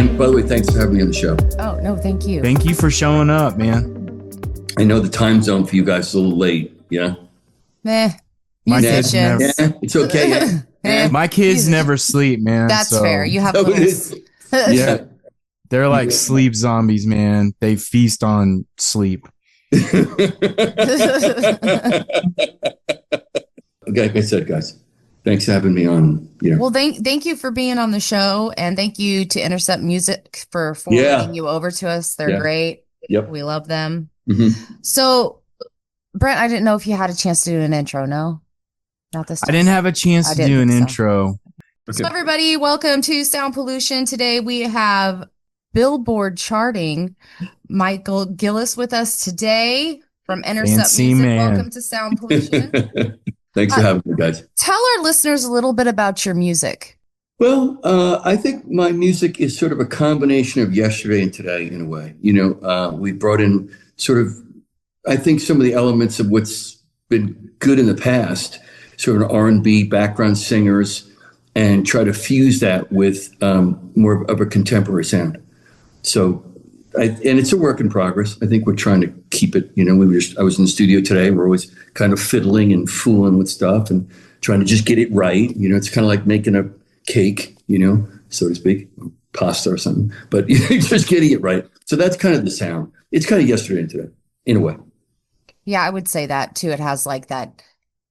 And by the way, thanks for having me on the show. Oh, no, thank you. Thank you for showing up, man. I know the time zone for you guys is a little late. Yeah. Musicians. Yeah, it's okay. My kids never sleep, man. That's so. fair. You have No, it little... is. Yeah. They're like sleep zombies, man. They feast on sleep. Like I said, guys, thanks for having me on. Yeah. Well, thank you for being on the show, and thank you to Intercept Music for forwarding you over to us. They're great. Yep. We love them. Mm-hmm. So, Brent, I didn't know if you had a chance to do an intro. No? Not this time. I didn't have a chance to do an intro. So everybody, welcome to Sound Pollution. Today we have Billboard charting Michael Gilas with us today from Intercept Music. Man. Welcome to Sound Pollution. Thanks for having me, guys. Tell our listeners a little bit about your music. Well, I think my music is sort of a combination of yesterday and today in a way. You know, we brought in sort of, I think, some of the elements of what's been good in the past, sort of R&B background singers, and try to fuse that with more of a contemporary sound. So, and it's a work in progress. I think we're trying to keep it, you know, I was in the studio today. We're always kind of fiddling and fooling with stuff and trying to just get it right. You know, it's kind of like making a cake, you know, so to speak, pasta or something, but just getting it right. So that's kind of the sound. It's kind of yesterday and today in a way. Yeah, I would say that too. It has like that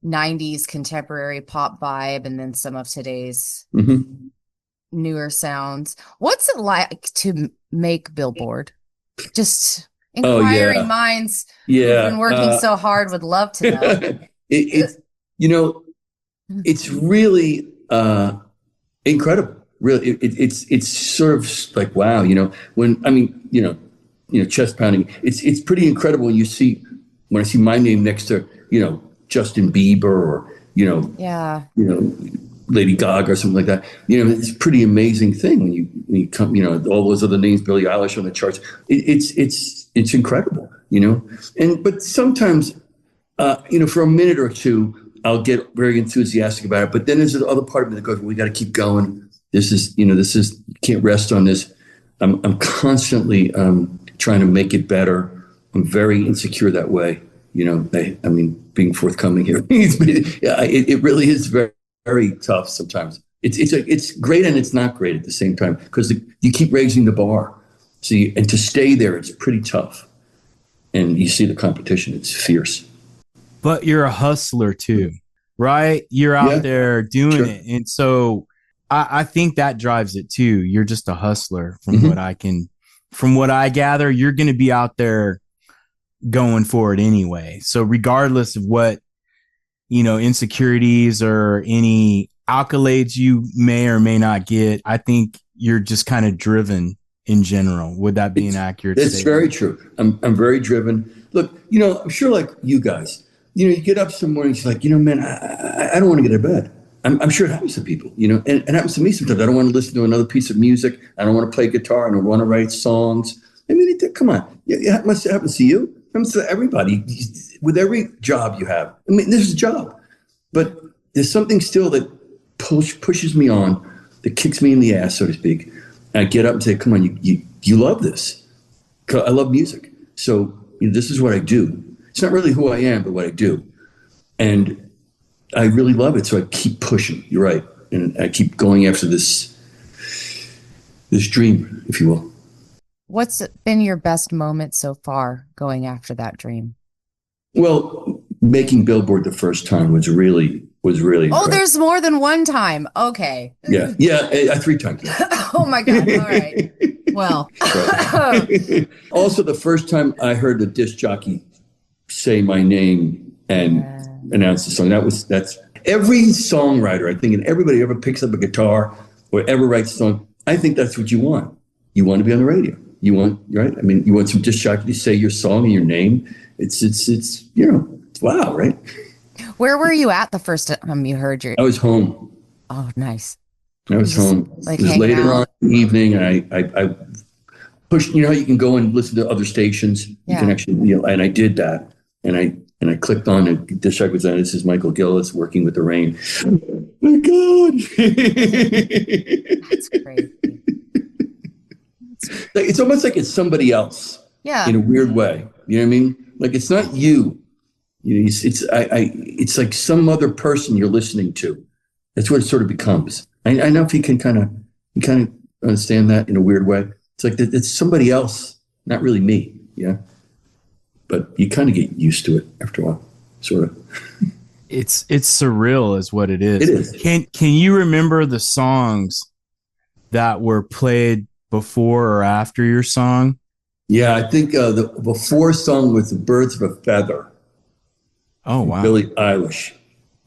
90s contemporary pop vibe and then some of today's newer sounds. What's it like to make Billboard? Just inquiring minds who've been working so hard would love to know. It's really incredible. Really, it's sort of like, wow, you know, chest pounding. It's pretty incredible when I see my name next to, you know, Justin Bieber or, you know, Lady Gaga or something like that. You know, it's a pretty amazing thing when you come, you know, all those other names, Billie Eilish on the charts. It's incredible, you know. But sometimes, for a minute or two, I'll get very enthusiastic about it. But then there's the other part of me that goes, well, we got to keep going. This is, you can't rest on this. I'm constantly trying to make it better. I'm very insecure that way. You know, being forthcoming here, it really is very, very tough sometimes. It's great and it's not great at the same time because you keep raising the bar. And to stay there, it's pretty tough. And you see the competition; it's fierce. But you're a hustler too, right? You're out there doing it, and so I think that drives it too. You're just a hustler, from what I gather. You're going to be out there going for it anyway. So regardless of what, insecurities or any accolades you may or may not get, I think you're just kind of driven in general. Would that be an accurate statement? It's very true. I'm very driven. Look, I'm sure like you guys, you get up some mornings like, man, I don't want to get out of bed. I'm sure it happens to people, and it happens to me sometimes. I don't want to listen to another piece of music. I don't want to play guitar. I don't want to write songs. I mean, come on. It must happen to you. It happens to everybody with every job you have. I mean, this is a job, but there's something still that pushes me on, that kicks me in the ass, so to speak. And I get up and say, come on, you love this. I love music. So this is what I do. It's not really who I am, but what I do. And I really love it. So I keep pushing. You're right. And I keep going after this dream, if you will. What's been your best moment so far going after that dream? Well, making Billboard the first time was really incredible. There's more than one time. Okay. Yeah, 3 times. Oh my God. All right. Well. Also, the first time I heard the disc jockey say my name and announce the song, that's every songwriter, I think, and everybody who ever picks up a guitar or ever writes a song, I think that's what you want. You want to be on the radio. You want, right? I mean, you want some disc jockey to say your song and your name. It's wow, right? Where were you at the first time you heard your? I was home. Oh, nice. I was home. It was later on in the evening, and I pushed. You know how you can go and listen to other stations. You can actually, and I did that, and I clicked on it. Disc jockey was on. This is Michael Gilas working with the rain. Oh my God! That's crazy. it's almost like it's somebody else. Yeah. In a weird way. You know what I mean? Like it's not you. You know, it's like some other person you're listening to. That's what it sort of becomes. I know if you kind of understand that in a weird way. It's like it's somebody else, not really me. Yeah. But you kind of get used to it after a while, sort of. It's surreal is what it is. It is. Can you remember the songs that were played before or after your song? Yeah, I think the before song was "The Birds of a Feather." Oh wow, Billie Eilish.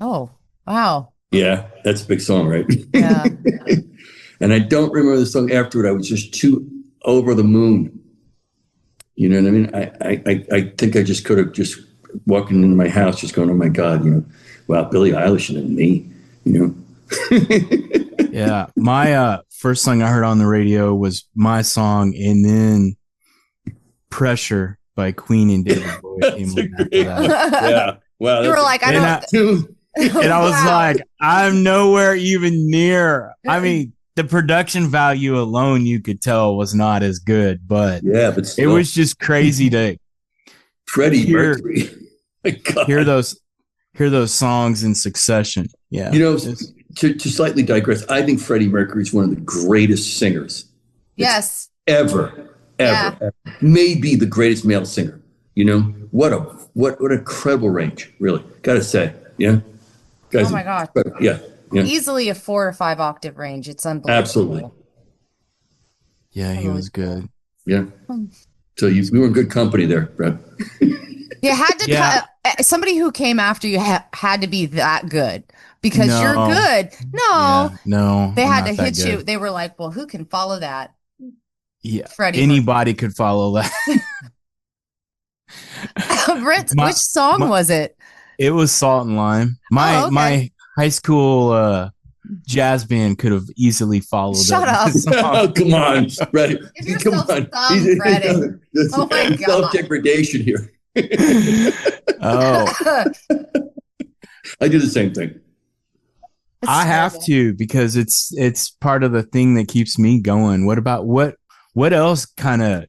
Oh wow. Yeah, that's a big song, right? Yeah. And I don't remember the song afterward. I was just too over the moon. You know what I mean? I think I just could have just walking into my house, just going, "Oh my God, you know, wow, Billie Eilish and me," you know. Yeah, my first song I heard on the radio was my song, and then "Pressure" by Queen and David Bowie came on after that. Yeah, wow. You were like, I don't. And I was like, I'm nowhere even near. I mean, the production value alone, you could tell, was not as good, but yeah, but still, it was just crazy to Freddie Mercury. hear those songs in succession. Yeah, you know, to slightly digress, I think Freddie Mercury is one of the greatest singers. Yes. Ever. Maybe the greatest male singer. You know, what an incredible range, really. Gotta say, yeah. Guys, oh my gosh. Yeah. Easily a 4 or 5 octave range. It's unbelievable. Absolutely. Yeah, he was good. Yeah. So we were in good company there, Brad. You had to somebody who came after you had to be that good because you're good. No, they had to hit you. They were like, well, who can follow that? Yeah, Freddie anybody could follow that. Brits, which song was it? It was Salt and Lime. My high school jazz band could have easily followed. Shut up! Oh, come on, Freddie. Come on, Freddie. Oh my God, self-degradation here. Oh, I do the same thing. I have to because it's part of the thing that keeps me going. What else kind of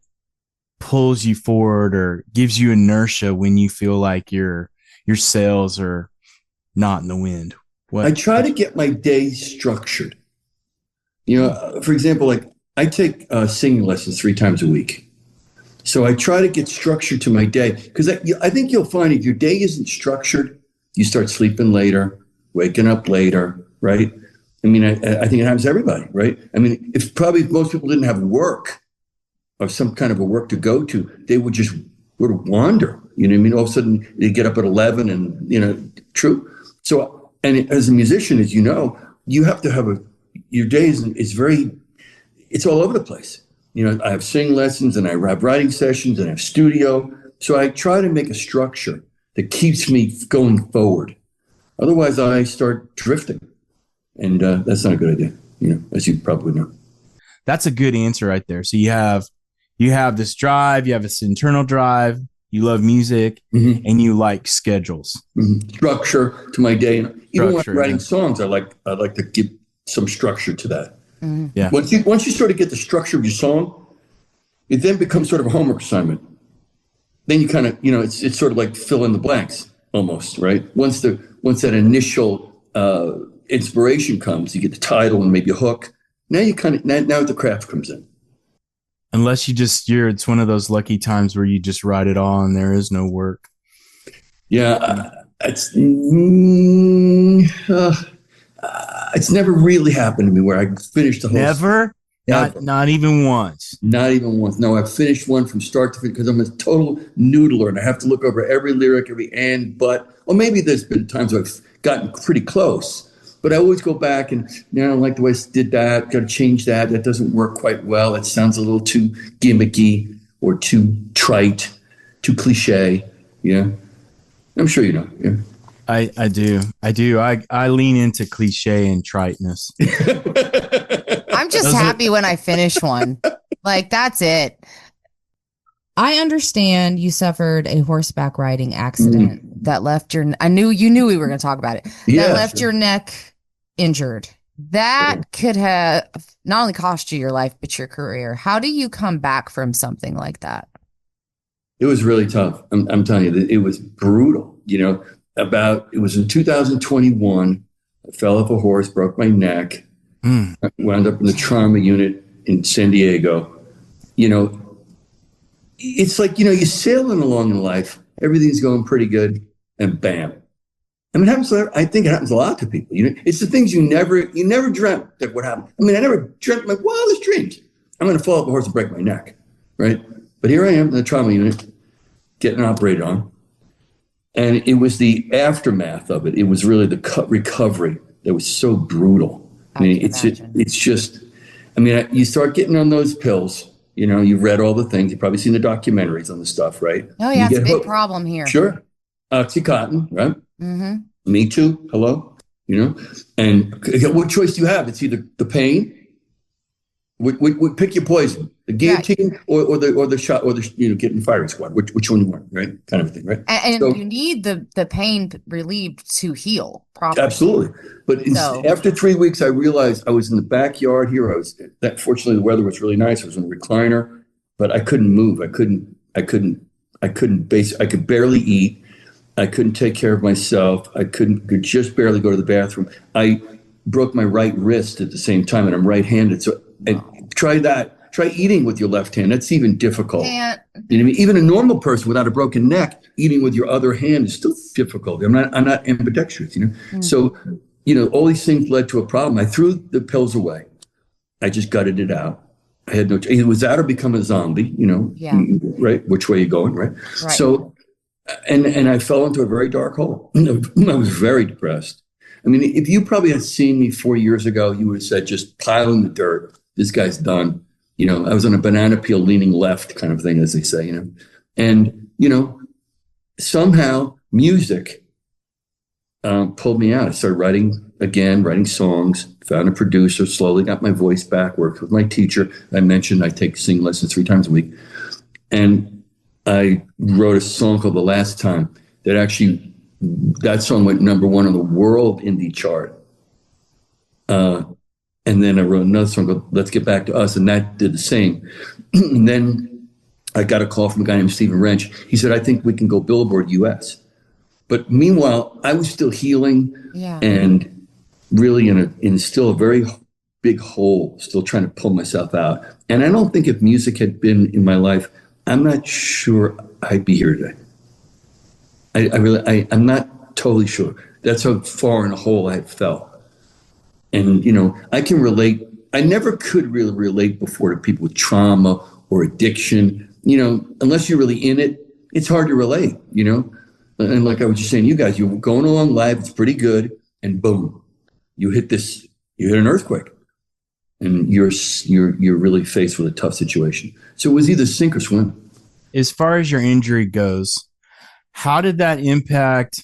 pulls you forward or gives you inertia when you feel like your sails are not in the wind? I try to get my day structured. You know, for example, like I take singing lessons 3 times a week. So I try to get structure to my day because I think you'll find if your day isn't structured, you start sleeping later, waking up later, right? I mean, I think it happens to everybody, right? I mean, if most people didn't have work or some kind of a work to go to, they would just wander. You know what I mean? All of a sudden, they get up at 11 and, you know, true. So, and as a musician, as you know, you have to have your day is very, it's all over the place. You know, I have singing lessons and I have writing sessions and I have studio. So I try to make a structure that keeps me going forward. Otherwise, I start drifting. And that's not a good idea, you know, as you probably know. That's a good answer right there. So you have this drive, you have this internal drive, you love music, and you like schedules. Structure to my day. Even when I'm writing songs, I like to give some structure to that. Yeah. Once you sort of get the structure of your song, it then becomes sort of a homework assignment. Then you kind of, you know, it's sort of like fill in the blanks almost, right? Once that initial inspiration comes, you get the title and maybe a hook. Now you now the craft comes in. Unless it's one of those lucky times where you just write it all and there is no work. Yeah, it's never really happened to me where I finished the whole. Never? Not even once. Not even once. No, I've finished one from start to finish because I'm a total noodler and I have to look over every lyric, every and, but, or maybe there's been times I've gotten pretty close, but I always go back and I don't like the way I did that. Got to change that. That doesn't work quite well. It sounds a little too gimmicky or too trite, too cliche. Yeah. I'm sure you know. Yeah. I do. I lean into cliche and triteness. I'm just happy when I finish one. Like, that's it. I understand you suffered a horseback riding accident that left you knew we were going to talk about it. That left your neck injured. That could have not only cost you your life, but your career. How do you come back from something like that? It was really tough. I'm telling you, it was brutal. It was in 2021. I fell off a horse, broke my neck, I wound up in the trauma unit in San Diego. You know, it's like, you're sailing along in life, everything's going pretty good, and bam. I mean, I think it happens a lot to people. It's the things you never dreamt that would happen. I mean, I never dreamt my wildest dreams. I'm going to fall off a horse and break my neck, right? But here I am in the trauma unit, getting operated on. And it was the aftermath of it. It was really the recovery that was so brutal. I mean, it's just, you start getting on those pills. You've read all the things. You've probably seen the documentaries on the stuff, right? Oh, yeah, it's a big problem here. Sure. Oxycontin, right? Mm-hmm. Me too. Hello? And what choice do you have? It's either the pain, pick your poison, the guillotine, or the shot, or the getting firing squad. Which one you want, right? Kind of thing, right? And so, you need the pain relieved to heal properly. Absolutely. But after 3 weeks, I realized I was in the backyard here. Fortunately, the weather was really nice. I was in a recliner, but I couldn't move. I could barely eat. I couldn't take care of myself. Could just barely go to the bathroom. I broke my right wrist at the same time, and I'm right-handed. So try that. Try eating with your left hand. That's even difficult. Even a normal person without a broken neck, eating with your other hand is still difficult. I'm not ambidextrous. So all these things led to a problem. I threw the pills away. I just gutted it out. I had no. It was that or become a zombie. Right? Which way are you going? Right. So. And I fell into a very dark hole. I was very depressed. I mean, if you probably had seen me 4 years ago, you would have said, just pile in the dirt. This guy's done. I was on a banana peel leaning left kind of thing, as they say, And, somehow music pulled me out. I started writing songs, found a producer, slowly got my voice back, worked with my teacher. I mentioned I take singing lessons 3 times a week. And I wrote a song called The Last Time that song went #1 on the world indie chart. And then I wrote another song called Let's Get Back to Us, and that did the same. And then I got a call from a guy named Stephen Wrench. He said, I think we can go Billboard US. But meanwhile, I was still healing and really in still a very big hole, still trying to pull myself out. And I don't think if music had been in my life, I'm not sure I'd be here today. I'm not totally sure. That's how far in a hole I had fell. And, I can relate. I never could really relate before to people with trauma or addiction. Unless you're really in it, it's hard to relate, And like I was just saying, you guys, you're going along life, it's pretty good. And boom, you hit an earthquake. And you're really faced with a tough situation. So it was either sink or swim. As far as your injury goes, how did that impact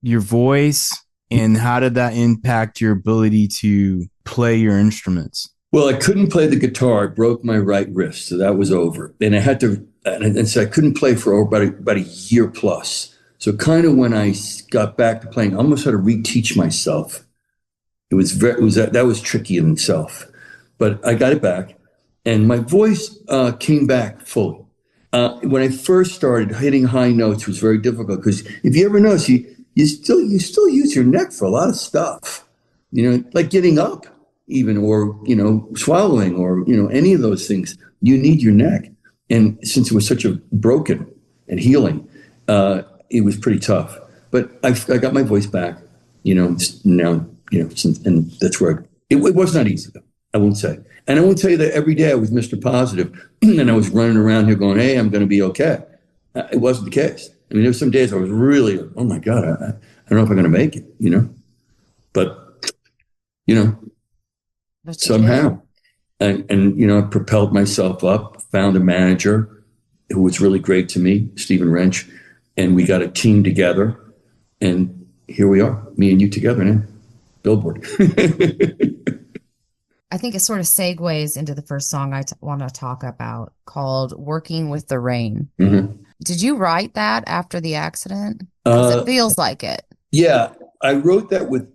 your voice, and how did that impact your ability to play your instruments? Well, I couldn't play the guitar. I broke my right wrist, so that was over. And I had to, and so I couldn't play for about a year plus. So kind of when I got back to playing, I almost had to reteach myself. That was tricky in itself. But I got it back, and my voice came back fully. When I first started, hitting high notes was very difficult because if you ever notice, you still use your neck for a lot of stuff. Like getting up, even, or swallowing, or any of those things. You need your neck, and since it was such a broken and healing, it was pretty tough. But I got my voice back. Now and that's where it was not easy though. I won't say. And I won't tell you that every day I was Mr. Positive and I was running around here going, hey, I'm going to be okay. It wasn't the case. I mean, there were some days I was really, oh my God, I don't know if I'm going to make it, But, somehow. And I propelled myself up, found a manager who was really great to me, Stephen Wrench, and we got a team together. And here we are, me and you together now, Billboard. I think it sort of segues into the first song I want to talk about, called Working with the Rain. Mm-hmm. Did you write that after the accident? Because it feels like it. Yeah, I wrote that with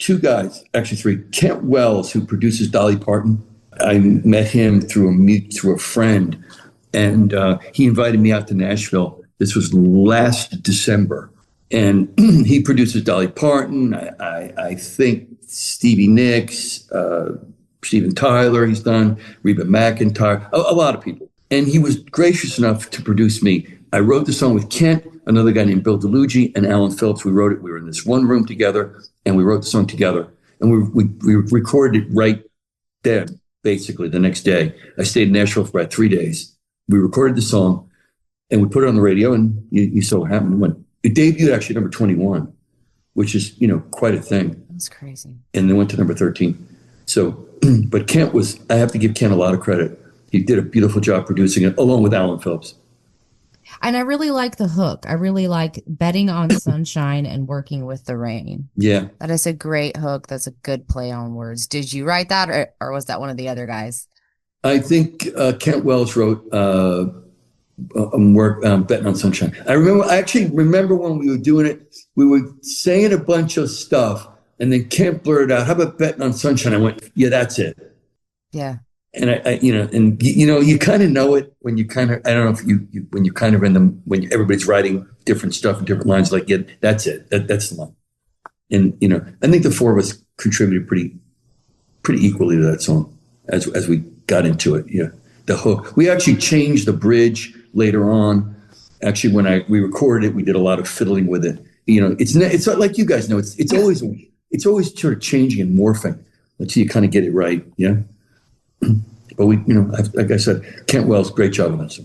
two guys, actually three. Kent Wells, who produces Dolly Parton. I met him through a friend, and he invited me out to Nashville. This was last December, and he produces Dolly Parton. I think Stevie Nicks, Steven Tyler. He's done Reba McEntire, a lot of people. And he was gracious enough to produce me. I wrote the song with Kent, another guy named Bill DeLuigi, and Alan Phillips. We wrote it. We were in this one room together, and we wrote the song together. And we recorded it right there, basically, the next day. I stayed in Nashville for about 3 days. We recorded the song, and we put it on the radio, and you saw what happened. It debuted actually number 21, which is, quite a thing. That's crazy. And then went to number 13. So, but Kent I have to give Kent a lot of credit. He did a beautiful job producing it, along with Alan Phillips. And I really like the hook. I really like betting on sunshine and working with the rain. Yeah. That is a great hook. That's a good play on words. Did you write that, or was that one of the other guys? I think Kent Wells wrote Betting on Sunshine. I actually remember when we were doing it, we were saying a bunch of stuff, and then Kent blurted out, "How about Betting on Sunshine?" I went, "Yeah, that's it." Yeah. And you kind of know it when you kind of, I don't know if when you're kind of in them, when everybody's writing different stuff and different lines, like, yeah, that's it. That's the line. And, I think the four of us contributed pretty equally to that song as we got into it. Yeah. The hook. We actually changed the bridge later on. Actually, when we recorded it, we did a lot of fiddling with it. It's not like you guys know, it's always sort of changing and morphing until you kind of get it right. Yeah. But like I said, Kent Wells, great job on this.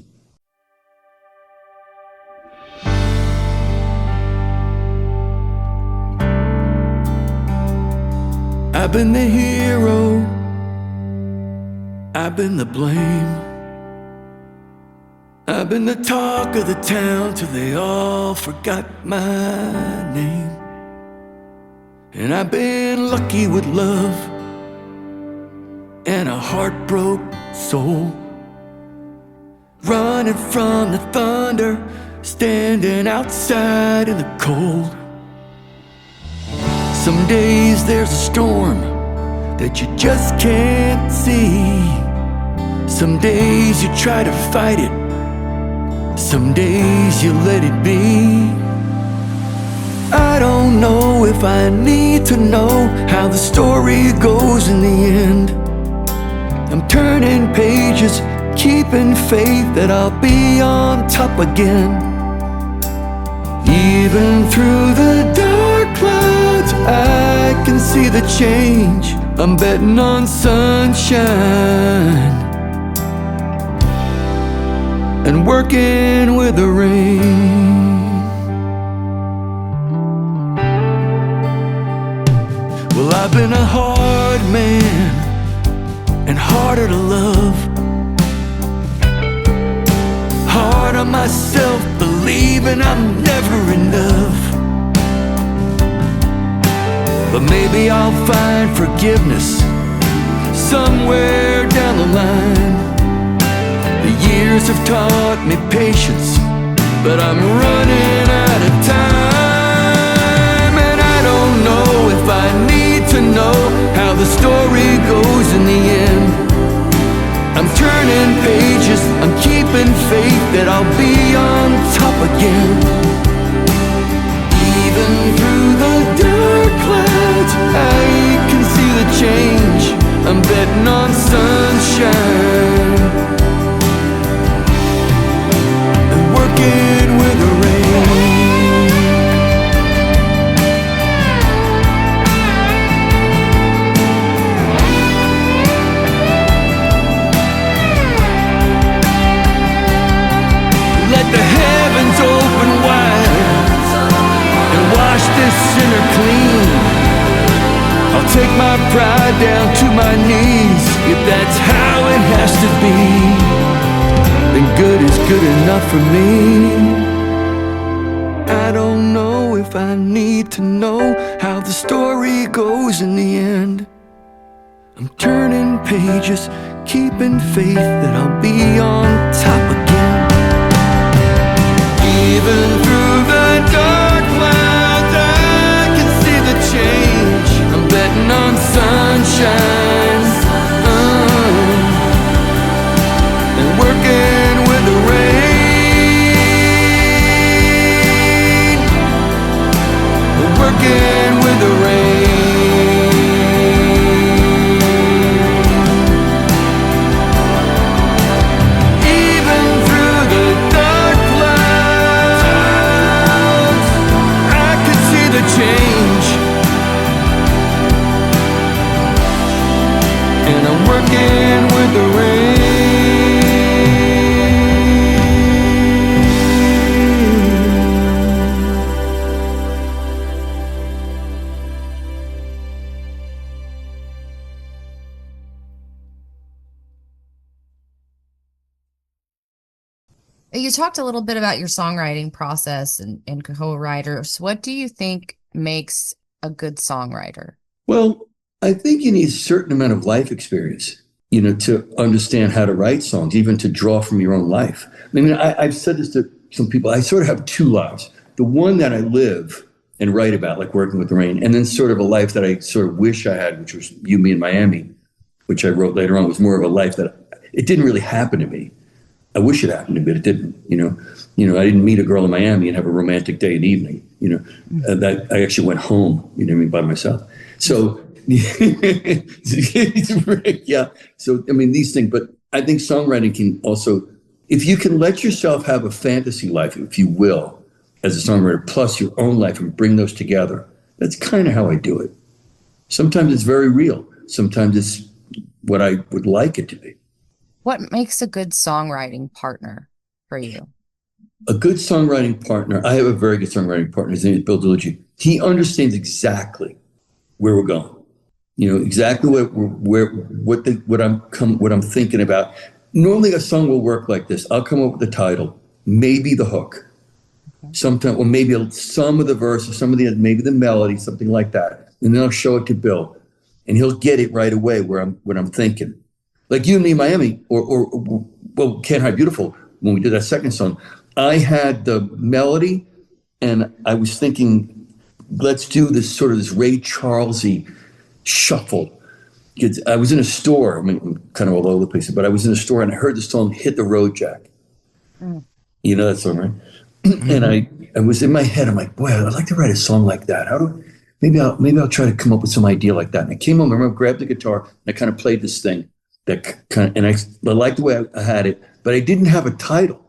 I've been the hero, I've been the blame, I've been the talk of the town till they all forgot my name. And I've been lucky with love and a heartbroken soul, running from the thunder, standing outside in the cold. Some days there's a storm that you just can't see. Some days you try to fight it, some days you let it be. I don't know if I need to know how the story goes in the end. I'm turning pages, keeping faith that I'll be on top again. Even through the dark clouds, I can see the change. I'm betting on sunshine and working with the rain. Well, I've been a hard man and harder to love, hard on myself, believing I'm never enough. But maybe I'll find forgiveness somewhere down the line. The years have taught me patience, but I'm running out of time. And I don't know if I need to know how the story goes in the end. I'm turning pages, I'm keeping faith that I'll be on top again. Even through the dark clouds, I can see the change. I'm betting on sunshine and working with the rain. Let the heavens open wide and wash this sinner clean. I'll take my pride down to my knees. If that's how it has to be, then good is good enough for me. I don't know if I need to know how the story goes in the end. I'm turning pages, keeping faith that I'll be on top again. Even through the dark clouds, I can see the change. I'm sunshine, and working with the rain, working with the rain. Even through the dark clouds, I could see the change. And I'm working with the rain. You talked a little bit about your songwriting process and co-writers. What do you think makes a good songwriter? Well, I think you need a certain amount of life experience, to understand how to write songs, even to draw from your own life. I mean, I've said this to some people. I sort of have two lives. The one that I live and write about, like Working with the Rain, and then sort of a life that I sort of wish I had, which was You, Me, and Miami, which I wrote later on, was more of a life that it didn't really happen to me. I wish it happened to me, but it didn't. I didn't meet a girl in Miami and have a romantic day and evening. That I actually went home. By myself. So yeah. So these things. But I think songwriting can also, if you can let yourself have a fantasy life, if you will, as a songwriter, plus your own life, and bring those together. That's kind of how I do it. Sometimes it's very real. Sometimes it's what I would like it to be. What makes a good songwriting partner for you? A good songwriting partner. I have a very good songwriting partner. His name is Bill Dilucci. He understands exactly where we're going. Exactly what I'm thinking about. Normally, a song will work like this. I'll come up with the title, maybe the hook, sometimes, or maybe some of the verses, maybe the melody, something like that, and then I'll show it to Bill, and he'll get it right away what I'm thinking. Like You and Me, Miami, or Can't Hide Beautiful, when we did that second song, I had the melody, and I was thinking, let's do this sort of this Ray Charles-y shuffle. I was in a store, I'm kind of all over the place, but I was in a store and I heard the song Hit the Road Jack. You know that song, right? And I was in my head, I'm like, boy, I'd like to write a song like that. Maybe I'll try to come up with some idea like that. And I came home, I remember, grabbed the guitar, and I kind of played this thing. And I liked the way I had it, but I didn't have a title.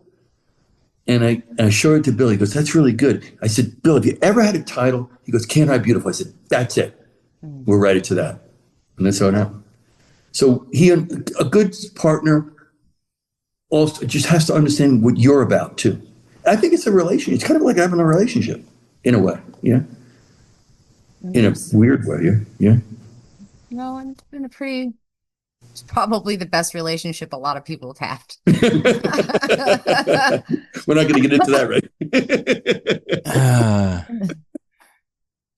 And I showed it to Bill. He goes, that's really good. I said, Bill, have you ever had a title? He goes, Can't Hide Beautiful. I said, that's it. We'll write it to that. And that's how it happened. So a good partner also just has to understand what you're about too. I think it's a relationship. It's kind of like having a relationship in a way, yeah. In a weird way, yeah. No, it's probably the best relationship a lot of people have had. We're not going to get into that, right?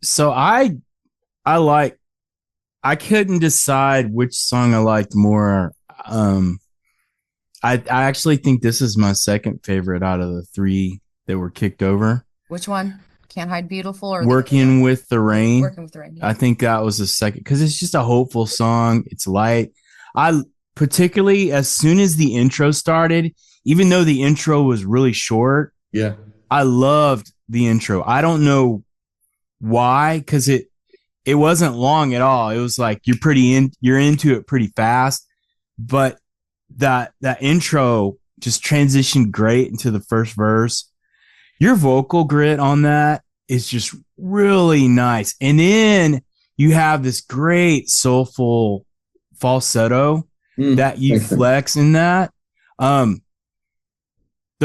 So I couldn't decide which song I liked more. I actually think this is my second favorite out of the three that were kicked over. Which one? Can't Hide Beautiful or Working with the Rain? Working with the Rain. Yeah. I think that was the second, because it's just a hopeful song. It's light. I particularly, as soon as the intro started, even though the intro was really short, yeah, I loved the intro. I don't know why, because it wasn't long at all. It was like you're into it pretty fast, but that intro just transitioned great into the first verse. Your vocal grit on that is just really nice. And then you have this great soulful falsetto that you flex in that. The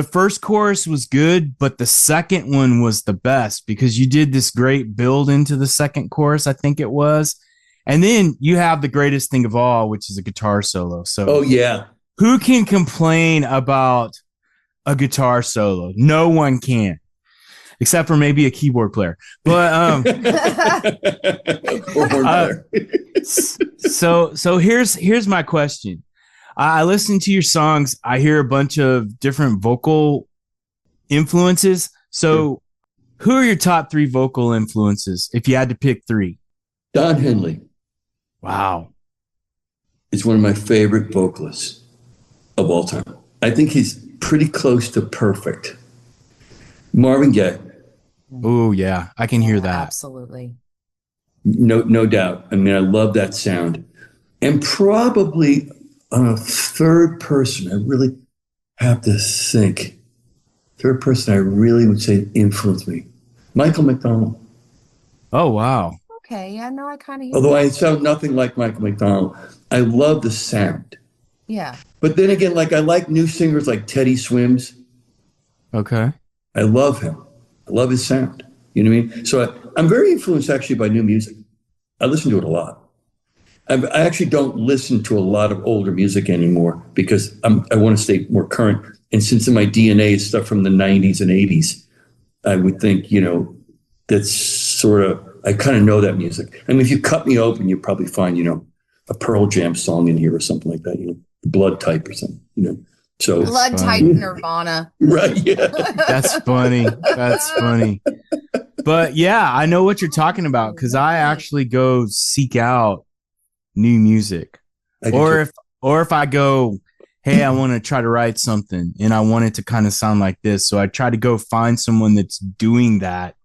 first chorus was good, but the second one was the best because you did this great build into the second chorus, I think it was. And then you have the greatest thing of all, which is a guitar solo. So, oh yeah, who can complain about a guitar solo? No one can, except for maybe a keyboard player. But so here's my question. I listen to your songs. I hear a bunch of different vocal influences. So who are your top 3 vocal influences if you had to pick 3? Don Henley. Wow. is one of my favorite vocalists of all time. I think he's pretty close to perfect. Marvin Gaye. Oh yeah, I can hear that. Absolutely. No doubt. I mean, I love that sound. And probably on a third person, I really have to think. Third person I really would say influenced me. Michael McDonald. Oh wow. Okay, yeah, no, I kind of. Although I sound nothing like Michael McDonald, I love the sound. Yeah. But then again, like I like new singers like Teddy Swims. Okay. I love him. I love his sound. You know what I mean? So I'm very influenced actually by new music. I listen to it a lot. I actually don't listen to a lot of older music anymore because I want to stay more current. And since in my DNA is stuff from the 90s and 80s, I would think, that's sort of, I kind of know that music. I mean, if you cut me open, you'll probably find, a Pearl Jam song in here or something like that, Blood Type or something, So Blood Type Nirvana. Right, yeah. That's funny. That's funny. But yeah, I know what you're talking about because I actually go seek out new music. Or if I go, hey, I want to try to write something and I want it to kind of sound like this. So I try to go find someone that's doing that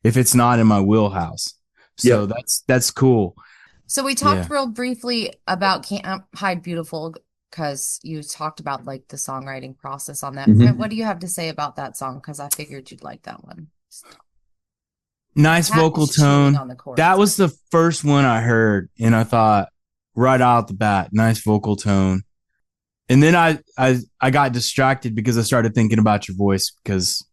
if it's not in my wheelhouse. So that's cool. So we talked real briefly about Can't Hide Beautiful because you talked about like the songwriting process on that. Mm-hmm. What do you have to say about that song? Because I figured you'd like that one. Nice vocal tone. That was the first one I heard, and I thought right out the bat, nice vocal tone. And then I got distracted because I started thinking about your voice because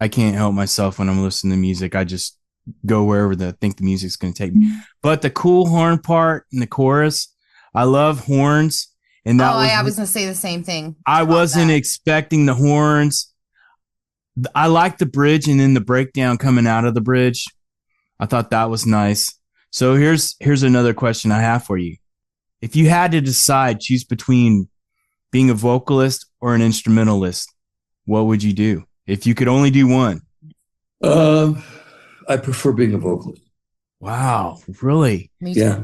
I can't help myself when I'm listening to music. I just go wherever I think the music's going to take me. But the cool horn part in the chorus, I love horns. And that I was going to say the same thing. I wasn't expecting the horns. I like the bridge and then the breakdown coming out of the bridge. I thought that was nice. So here's another question I have for you. If you had to choose between being a vocalist or an instrumentalist, what would you do? If you could only do one. I prefer being a vocalist. Wow, really? Yeah.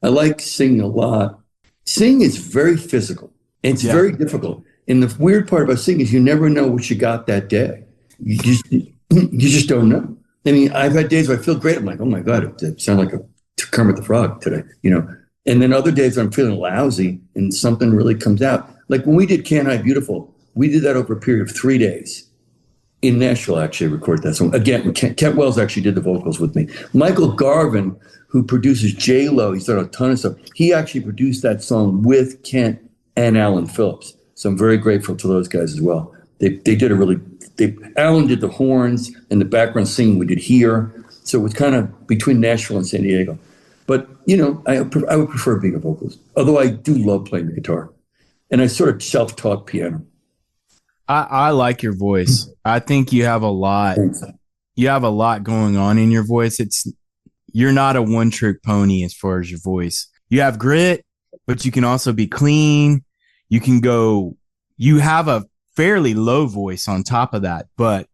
I like singing a lot. Singing is very physical. And it's very difficult. And the weird part about singing is you never know what you got that day. You just don't know. I mean, I've had days where I feel great. I'm like, oh my God, it sounds like a Kermit the Frog today, And then other days I'm feeling lousy and something really comes out. Like when we did Can't Hide Beautiful, we did that over a period of 3 days. In Nashville, actually, recorded that song. Again, Kent Wells actually did the vocals with me. Michael Garvin, who produces J-Lo, he's done a ton of stuff. He actually produced that song with Kent and Alan Phillips. So I'm very grateful to those guys as well. They did Alan did the horns and the background singing we did here. So it was kind of between Nashville and San Diego. But, I would prefer being a vocalist. Although I do love playing the guitar. And I sort of self-taught piano. I like your voice. I think you have a lot. You have a lot going on in your voice. You're not a one-trick pony as far as your voice. You have grit, but you can also be clean. You have a fairly low voice on top of that, but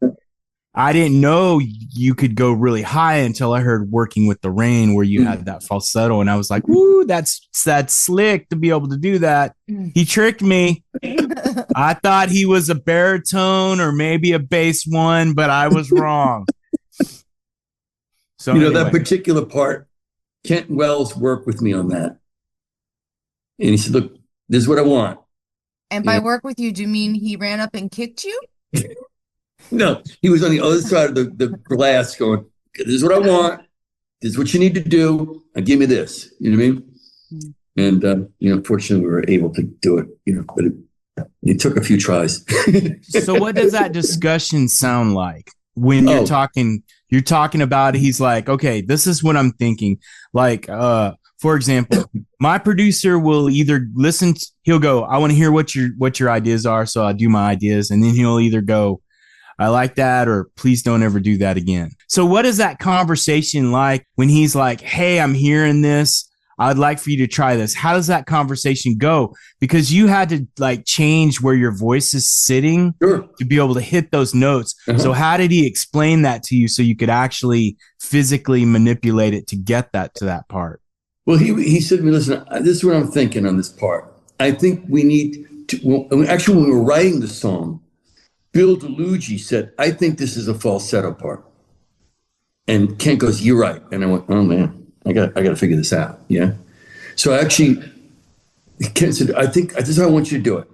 I didn't know you could go really high until I heard Working with the Rain where you had that falsetto. And I was like, woo, that's slick to be able to do that. He tricked me. I thought he was a baritone or maybe a bass one, but I was wrong. So anyway. That particular part, Kent Wells worked with me on that. And he said, look, this is what I want. And by work with you, do you mean he ran up and kicked you? No, he was on the other side of the glass going, this is what I want. This is what you need to do. And give me this. You know what I mean? And, fortunately, we were able to do it, but it took a few tries. So what does that discussion sound like when you're talking about it? He's like, okay, this is what I'm thinking. Like, for example, my producer will either he'll go, I want to hear what your ideas are. So I'll do my ideas. And then he'll either go, I like that, or please don't ever do that again. So what is that conversation like when he's like, hey, I'm hearing this. I'd like for you to try this. How does that conversation go? Because you had to change where your voice is sitting to be able to hit those notes. Uh-huh. So how did he explain that to you so you could actually physically manipulate it to get that to that part? Well, he said to me, listen, this is what I'm thinking on this part. I think we need to, well, actually, when we were writing the song, Bill DeLuigi said, I think this is a falsetto part. And Kent goes, you're right. And I went, oh man, I got to figure this out. Yeah. So actually, Kent said, I think this is how I want you to do it.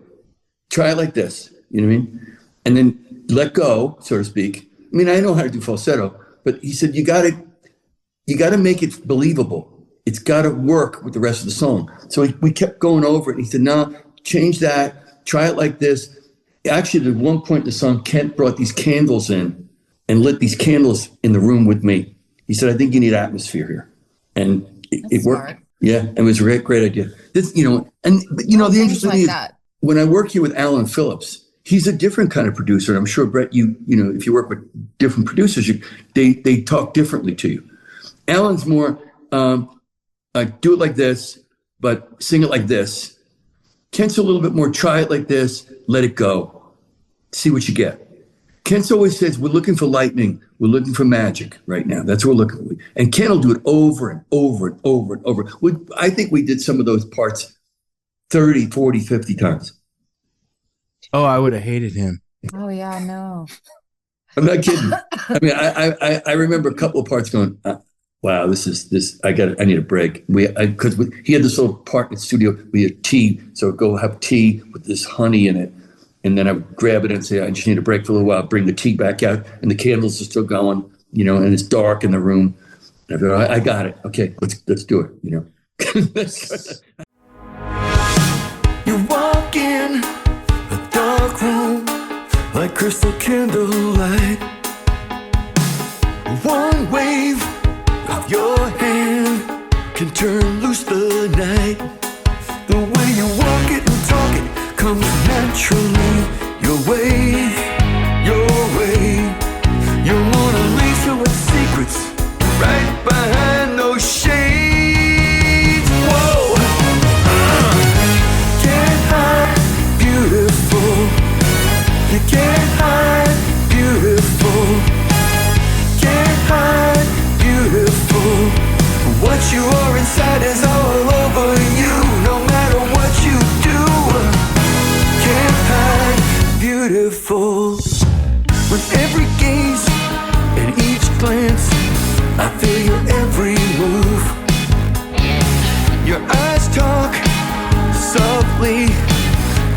Try it like this. You know what I mean? And then let go, so to speak. I mean, I know how to do falsetto, but he said, you got to make it believable. It's got to work with the rest of the song. So we kept going over it. And he said, no, change that. Try it like this. Actually, at one point in the song, Kent brought these candles in and lit these candles in the room with me. He said, I think you need atmosphere here. And it worked. Smart. Yeah, it was a great idea. This, the interesting thing is, when I work here with Alan Phillips, he's a different kind of producer. And I'm sure, Brett, if you work with different producers, they talk differently to you. Alan's more, do it like this, but sing it like this. Kent's a little bit more, try it like this, let it go, see what you get. Kent always says, we're looking for lightning, we're looking for magic right now. That's what we're looking for. And Kent will do it over and over and over and over. I think we did some of those parts 30, 40, 50 times. Oh, I would have hated him. Oh, yeah, no. I'm not kidding. I mean, I remember a couple of parts going, wow, I need a break. Because he had this little part in the studio, we had tea. So I'd go have tea with this honey in it. And then I would grab it and say, I just need a break for a little while, bring the tea back out, and the candles are still going, and it's dark in the room. And I go, I got it. Okay, let's do it, You walk in a dark room like crystal candlelight. One wave of your hand can turn loose the night. The way you walk it and talk it comes naturally your way, your way. You're Mona Lisa with secrets right behind those shades. Whoa, can't hide beautiful. You can't hide beautiful. Can't hide beautiful. What you are inside is all over you, no matter what you do. Can't hide beautiful. With every gaze and each glance, I feel your every move. Your eyes talk softly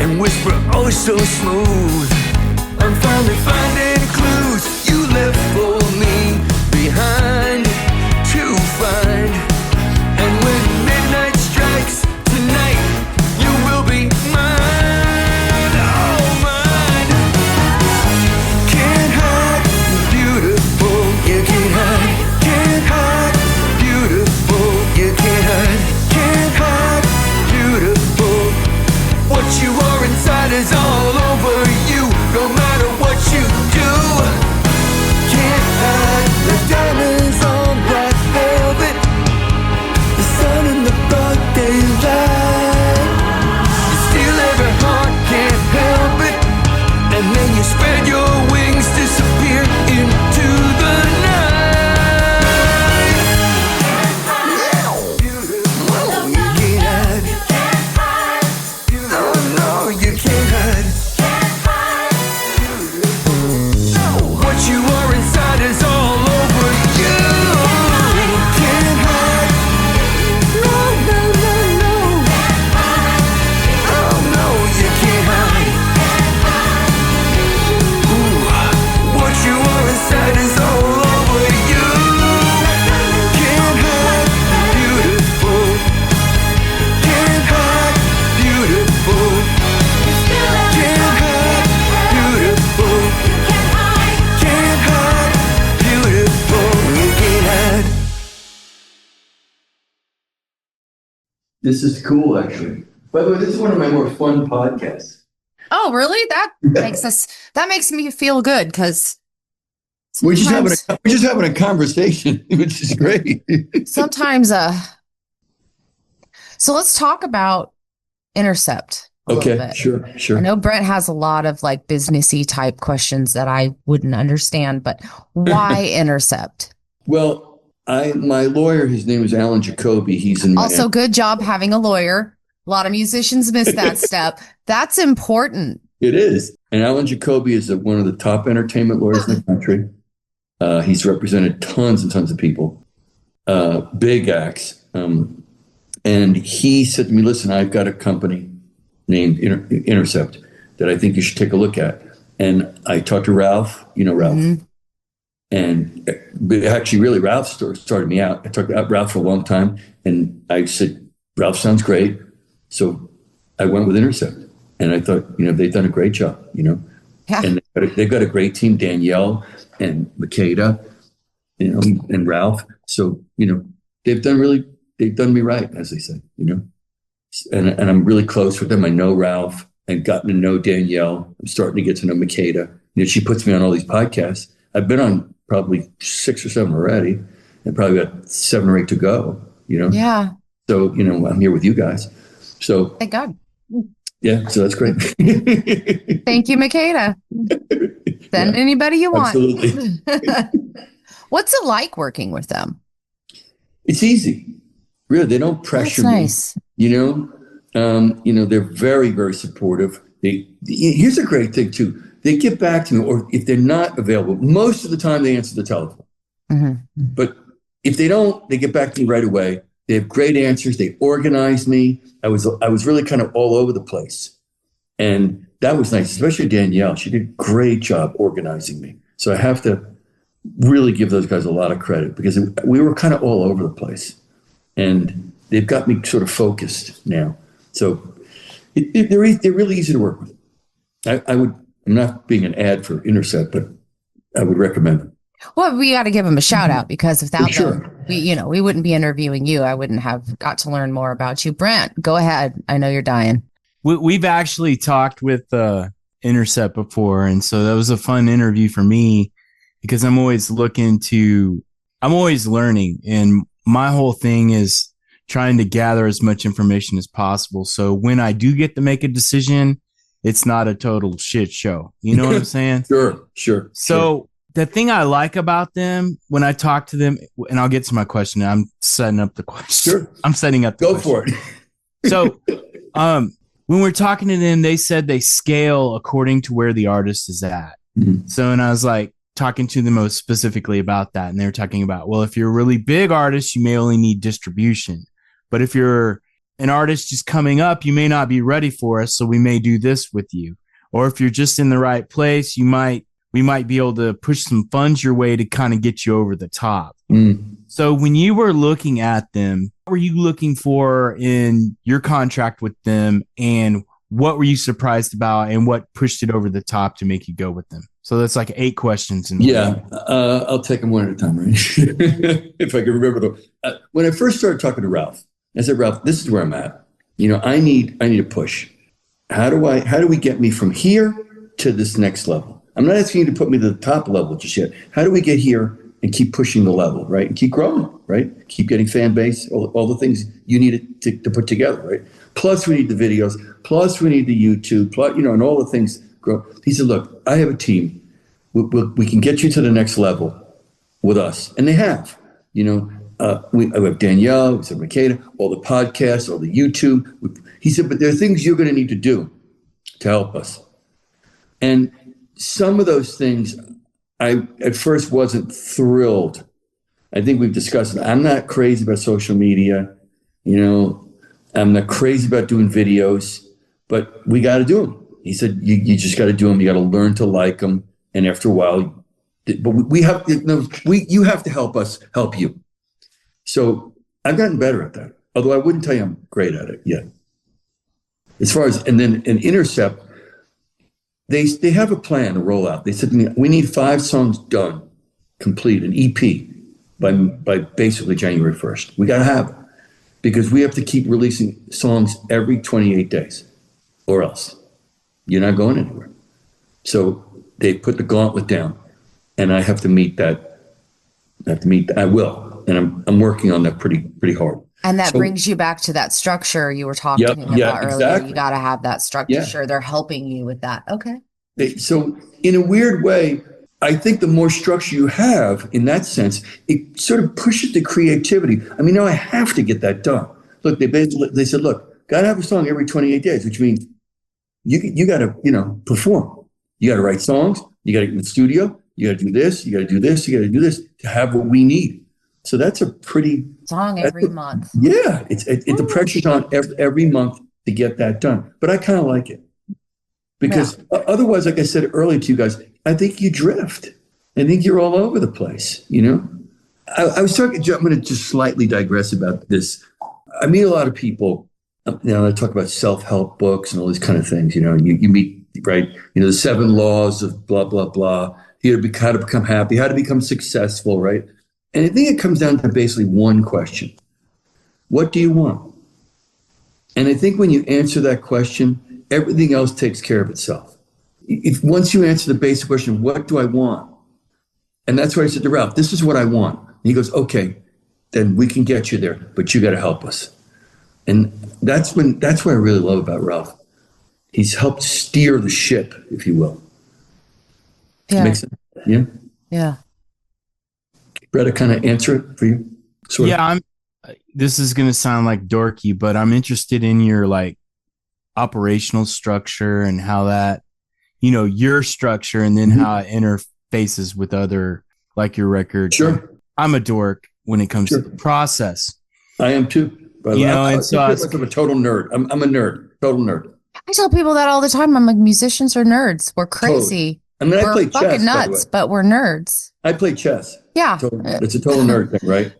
and whisper oh so smooth. I'm finally finding clues you left for me behind to find. And when midnight strikes tonight, you will be mine, oh mine. Can't hide beautiful, you can't hide beautiful, you can't hide beautiful. What you are inside is all over you, no matter what you do. Can't hide the diamonds on black velvet, the sun in the broad daylight. You steal every heart, can't help it, and then you spread your wings, disappear into the night. Beautiful, you can't hide. Oh no, you can't hide. What you are inside is all over you. Can't hide. No, no, no, no. Oh no, you can't hide. Ooh, what you are inside is all over you. Can't hide beautiful. Can't hide beautiful. Can't hide beautiful. Can't hide beautiful. You can't hide. This is cool, actually. By the way, this is one of my more fun podcasts. Oh, really? That makes me feel good because We're just having a conversation, which is great. sometimes so let's talk about Intercept a little Okay, bit. sure. I know Brent has a lot of like businessy type questions that I wouldn't understand, but why Intercept? Well, My lawyer, his name is Alan Jacoby. He's in Miami. Also, good job having a lawyer. A lot of musicians miss that step. That's important. It is. And Alan Jacoby is one of the top entertainment lawyers in the country. He's represented tons and tons of people, big acts. And he said to me, listen, I've got a company named Intercept that I think you should take a look at. And I talked to Ralph, Ralph. Mm-hmm. And actually, really, Ralph started me out. I talked to Ralph for a long time. And I said, Ralph sounds great. So I went with Intercept. And I thought, they've done a great job, Yeah. And they've got a great team, Danielle and Makeda, and Ralph. So, they've done me right, as they say, And I'm really close with them. I know Ralph. I've gotten to know Danielle. I'm starting to get to know Makeda. She puts me on all these podcasts. I've been on probably 6 or 7 already, and probably got 7 or 8 to go, Yeah. So, I'm here with you guys. So thank God. Yeah, so that's great. Thank you, Makeda. Send anybody you want. Absolutely. What's it like working with them? It's easy. Really, they don't pressure me. Nice. They're very, very supportive. Here's a great thing too. They get back to me, or if they're not available, most of the time they answer the telephone. Mm-hmm. But if they don't, they get back to me right away. They have great answers. They organize me. I was really kind of all over the place. And that was nice, especially Danielle. She did a great job organizing me. So I have to really give those guys a lot of credit because we were kind of all over the place. And they've got me sort of focused now. So they're really easy to work with. I'm not being an ad for Intercept, but I would recommend them. Well, we got to give them a shout out because without them, we wouldn't be interviewing you. I wouldn't have got to learn more about you. Brent, go ahead. I know you're dying. We've actually talked with Intercept before, and so that was a fun interview for me because I'm always learning, and my whole thing is trying to gather as much information as possible. So when I do get to make a decision, it's not a total shit show. You know what I'm saying? Sure. So the thing I like about them when I talk to them, and I'll get to my question. I'm setting up the question. Sure. I'm setting up the Go question. for it. So when we're talking to them, they said they scale according to where the artist is at. Mm-hmm. So, and I was like talking to them most specifically about that. And they were talking about, well, if you're a really big artist, you may only need distribution. But if you're an artist just coming up, you may not be ready for us. So we may do this with you. Or if you're just in the right place, we might be able to push some funds your way to kind of get you over the top. Mm. So when you were looking at them, what were you looking for in your contract with them, and what were you surprised about, and what pushed it over the top to make you go with them? So that's like 8 questions. I'll take them one at a time, right? If I can remember them. When I first started talking to Ralph, I said, Ralph, this is where I'm at. I need a push. How do we get me from here to this next level? I'm not asking you to put me to the top level just yet. How do we get here and keep pushing the level, right? And keep growing, right? Keep getting fan base, all the things you need to put together, right? Plus we need the videos, plus we need the YouTube, plus, and all the things grow. He said, look, I have a team. We can get you to the next level with us. And they have, I have Danielle, we said Makeda, all the podcasts, all the YouTube. He said, but there are things you're going to need to do to help us. And some of those things, I at first wasn't thrilled. I think we've discussed it. I'm not crazy about social media. I'm not crazy about doing videos, but we got to do them. He said, you just got to do them. You got to learn to like them. And after a while, but you have to help us help you. So I've gotten better at that. Although I wouldn't tell you I'm great at it yet. As far as, and then an Intercept, they have a plan to roll out. They said to me, we need 5 songs done, complete, an EP by basically January 1st. We got to have it because we have to keep releasing songs every 28 days or else you're not going anywhere. So they put the gauntlet down and I have to meet that. I will. And I'm working on that pretty hard. And that brings you back to that structure you were talking about earlier. Exactly. You got to have that structure. Yeah. They're helping you with that. Okay. So in a weird way, I think the more structure you have in that sense, it sort of pushes the creativity. I mean, no, I have to get that done. Look, they said, look, got to have a song every 28 days, which means you got to, perform. You got to write songs. You got to get in the studio. You got to do this. You got to do this. You got to do this to have what we need. So that's a pretty song every month. Yeah, the pressure's on every month to get that done. But I kind of like it because otherwise, like I said earlier to you guys, I think you drift. I think you're all over the place. I was talking. I'm going to just slightly digress about this. I meet a lot of people. I talk about self-help books and all these kind of things. You meet, right? The 7 laws of blah blah blah. How to become happy, how to become successful, right? And I think it comes down to basically one question: what do you want? And I think when you answer that question, everything else takes care of itself. If once you answer the basic question, what do I want? And that's why I said to Ralph, this is what I want. And he goes, okay, then we can get you there, but you got to help us. And that's what I really love about Ralph. He's helped steer the ship, if you will. Yeah. Makes sense? Yeah. Yeah. Brett, kind of answer it for you? Sort of. This is going to sound like dorky, but I'm interested in your operational structure and how that, your structure and then how it interfaces with other, like your record. Sure. I'm a dork when it comes to the process. I am too. And so I'm a total nerd. I'm a nerd, total nerd. I tell people that all the time. I'm like, musicians are nerds. We're crazy. Totally. I mean, we're I play fucking chess, nuts, but we're nerds. I play chess. Yeah. It's a total nerd thing, right?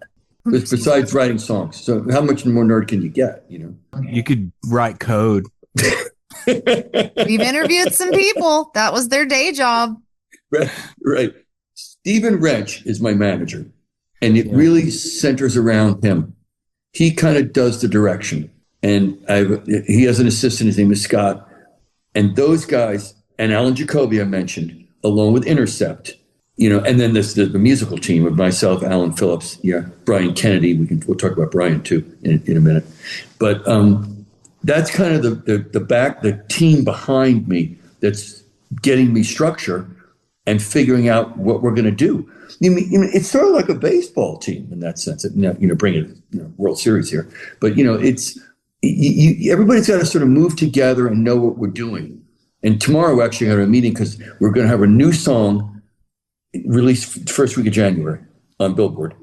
Besides writing songs. So how much more nerd can you get, You could write code. We've interviewed some people. That was their day job. Right. Stephen Wrench is my manager, and it really centers around him. He kind of does the direction, and he has an assistant. His name is Scott, and those guys, and Alan Jacoby I mentioned, along with Intercept, and then there's the musical team of myself, Alan Phillips, Brian Kennedy. We'll talk about Brian too in a minute, but that's kind of the team behind me that's getting me structure and figuring out what we're going to do. It's sort of like a baseball team in that sense. Bring it World Series here, but it's everybody's got to sort of move together and know what we're doing. And tomorrow we're actually having a meeting because we're going to have a new song released first week of January on Billboard,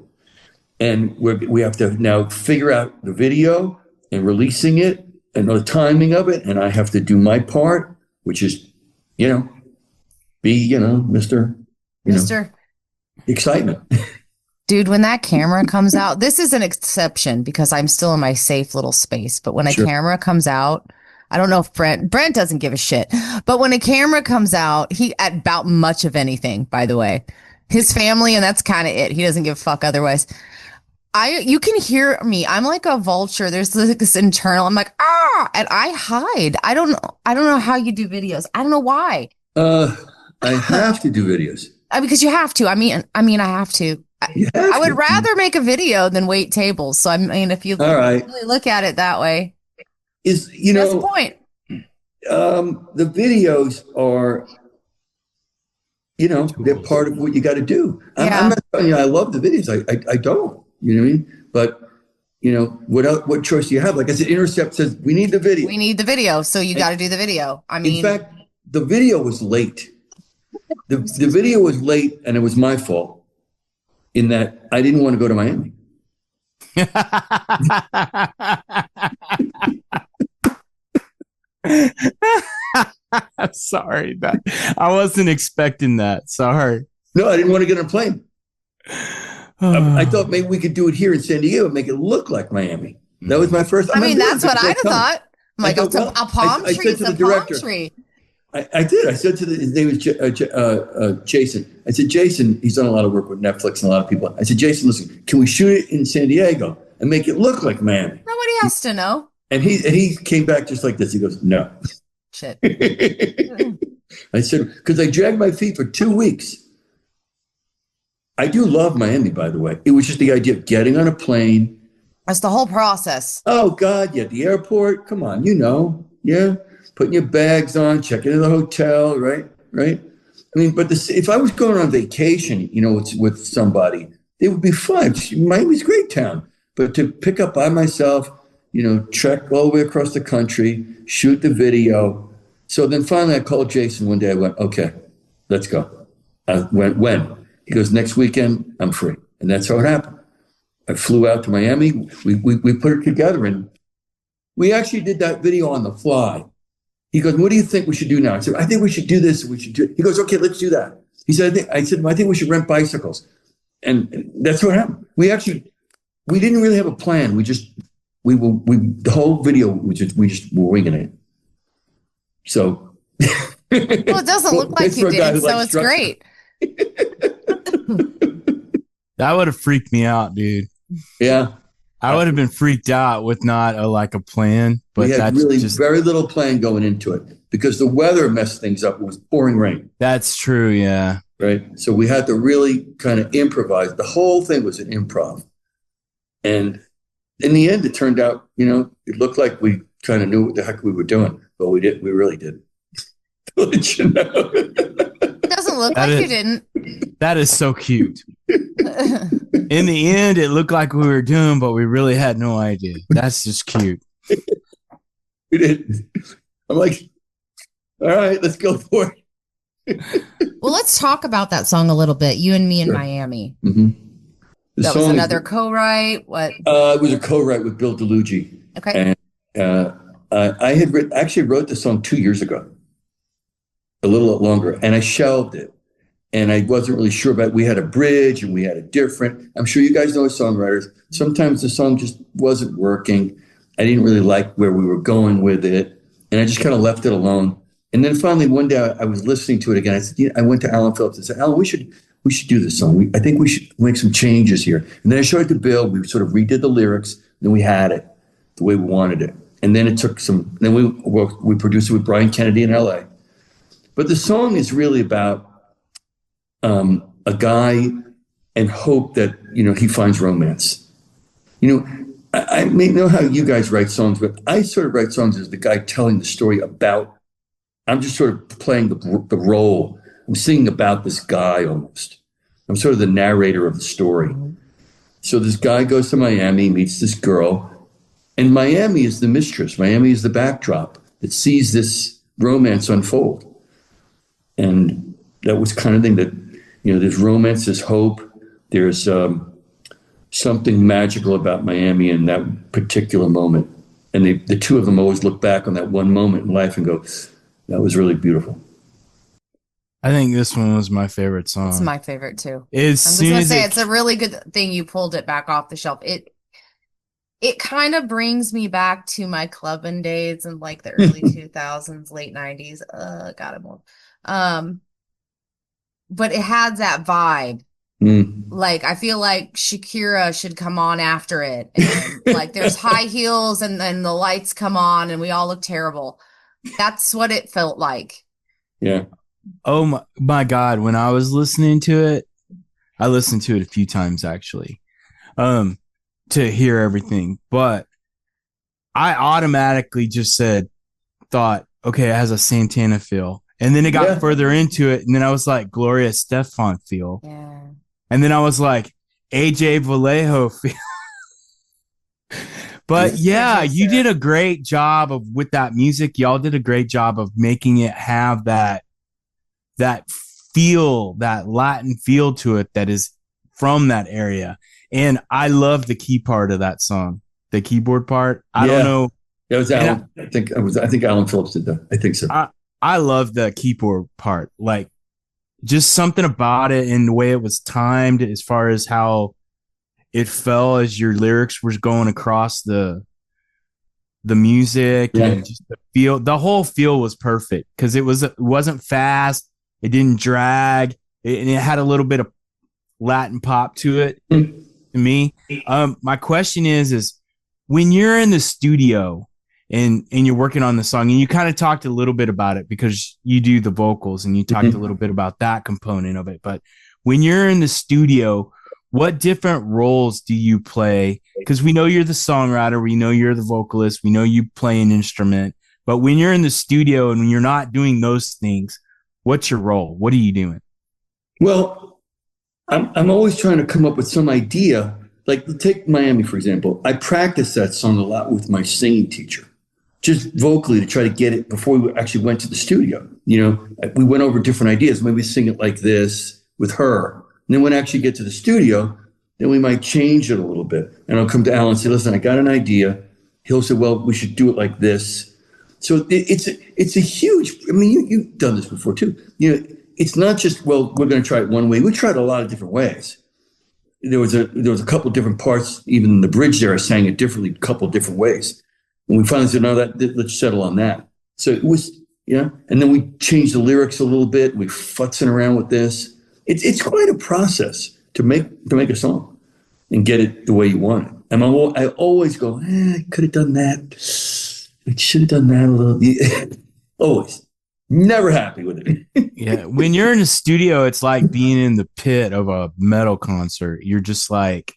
and we have to now figure out the video and releasing it and the timing of it. And I have to do my part, which is, be Mr. Excitement. Dude, when that camera comes out, this is an exception because I'm still in my safe little space. But when a camera comes out, I don't know if Brent doesn't give a shit. But when a camera comes out, he about much of anything, by the way, his family, and that's kind of it. He doesn't give a fuck otherwise. You can hear me. I'm like a vulture. There's this internal, I'm like, and I hide. I don't know how you do videos. I don't know why. I have to do videos. Because you have to. I mean, I have to. I would rather make a video than wait tables. So I mean, if you really look at it that way, that's the point. The videos are, they're part of what you got to do. I'm not telling you I love the videos. I don't. You know what I mean? But what choice do you have? Like I said, Intercept says we need the video. We need the video, so you got to do the video. I mean, in fact, the video was late. The video was late, and it was my fault in that I didn't want to go to Miami. Sorry, I wasn't expecting that. Sorry. No, I didn't want to get on a plane. I thought maybe we could do it here in San Diego and make it look like Miami. That was my first. I mean, that's what I'd have thought. I'm like, a palm tree. I said to the director, I did. I said to his name was Jason. I said, Jason, he's done a lot of work with Netflix and a lot of people. I said, Jason, listen, can we shoot it in San Diego and make it look like Miami? Nobody has to know. And he came back just like this. He goes, no. Shit. I said, because I dragged my feet for 2 weeks. I do love Miami, by the way. It was just the idea of getting on a plane. That's the whole process. Oh, God. Yeah. The airport. Come on. Yeah. Putting your bags on, checking in the hotel. Right. I mean, but if I was going on vacation, with somebody, it would be fun. Miami's a great town. But to pick up by myself, trek all the way across the country, shoot the video. So then finally I called Jason one day. I went, okay, let's go. I went, when? He goes, next weekend, I'm free. And that's how it happened. I flew out to Miami. We put it together, and we actually did that video on the fly. He goes, what do you think we should do now? I said, I think we should do this. We should do it. He goes, okay, let's do that. He said, I said, I think we should rent bicycles. And that's what happened. We didn't really have a plan. The whole video, we just were winging it. So. Well, it doesn't look like you did, so it's great. That would have freaked me out, dude. Yeah. I would have been freaked out with not a plan, but we had really very little plan going into it because the weather messed things up. It was pouring rain. That's true. Yeah. Right. So we had to really kind of improvise. The whole thing was an improv. And in the end, it turned out, it looked like we kind of knew what the heck we were doing, but we really did. It doesn't look like you didn't. That is so cute. In the end, it looked like we were doing, but we really had no idea. That's just cute. We did. I'm like, all right, let's go for it. Well, let's talk about that song a little bit. You and Me in Miami. Mm-hmm. That was another co-write. What? It was a co-write with Bill DeLuigi. Okay. And I had wrote the song 2 years ago, a little longer, and I shelved it. And I wasn't really sure about it. We had a bridge and we had a different. I'm sure you guys know as songwriters, sometimes the song just wasn't working. I didn't really like where we were going with it. And I just kind of left it alone. And then finally one day I was listening to it again. I said, I went to Alan Phillips and said, Alan, we should do this song. I think we should make some changes here. And then I showed it to Bill. We sort of redid the lyrics. And then we had it the way we wanted it. And then it took then we produced it with Brian Kennedy in LA. But the song is really about a guy and hope that, he finds romance. I may know how you guys write songs, but I sort of write songs as the guy telling the story about, I'm just sort of playing the role. I'm singing about this guy almost. I'm sort of the narrator of the story. So this guy goes to Miami, meets this girl, and Miami is the mistress. Miami is the backdrop that sees this romance unfold. And that was kind of thing that, there's romance, there's hope, there's something magical about Miami in that particular moment. And the two of them always look back on that one moment in life and go, that was really beautiful. I think this one was my favorite song. It's my favorite too. I'm just going to say it's a really good thing you pulled it back off the shelf. It kind of brings me back to my clubbing days in like the early 2000s, late 90s. God, I'm old. But it had that vibe. Like, I feel like Shakira should come on after it. And like, there's high heels and then the lights come on and we all look terrible. That's what it felt like. Yeah. Oh my God. When I was listening to it, I listened to it a few times actually, to hear everything. But I automatically just thought, okay, it has a Santana feel. And then it got further into it. And then I was like, Gloria Estefan feel. Yeah. And then I was like, AJ Vallejo feel. But yeah, you did a great job with that music. Y'all did a great job of making it have that feel, that Latin feel to it that is from that area. And I love the key part of that song, the keyboard part. I don't know. It was Alan. I think Alan Phillips did that. I think so. I love the keyboard part, like just something about it and the way it was timed as far as how it fell as your lyrics were going across the music and just the whole feel was perfect because it wasn't fast. It didn't drag and it had a little bit of Latin pop to it to me. My question is when you're in the studio and you're working on the song, and you kind of talked a little bit about it because you do the vocals and you talked a little bit about that component of it. But when you're in the studio, what different roles do you play? Because we know you're the songwriter, we know you're the vocalist, we know you play an instrument. But when you're in the studio and when you're not doing those things, What's your role? What are you doing? Well, I'm always trying to come up with some idea. Like take Miami, for example. I practiced that song a lot with my singing teacher, just vocally to try to get it before we actually went to the studio. You know, we went over different ideas. Maybe sing it like this with her. And then when I actually get to the studio, then we might change it a little bit. And I'll come to Alan and say, listen, I got an idea. He'll say, well, we should do it like this. So it's a huge, I mean, you've done this before too. You know, it's not just, well, we're going to try it one way. We tried a lot of different ways. There was a couple of different parts, even in the bridge there, I sang it differently, a couple of different ways. And we finally said, no, let's settle on that. So it was, yeah. And then we changed the lyrics a little bit. We futzing around with this. It's quite a process to make a song and get it the way you want it. And I always go, I could have done that. I should have done that a little. Always. Never happy with it. Yeah. When you're in a studio, it's like being in the pit of a metal concert. You're just like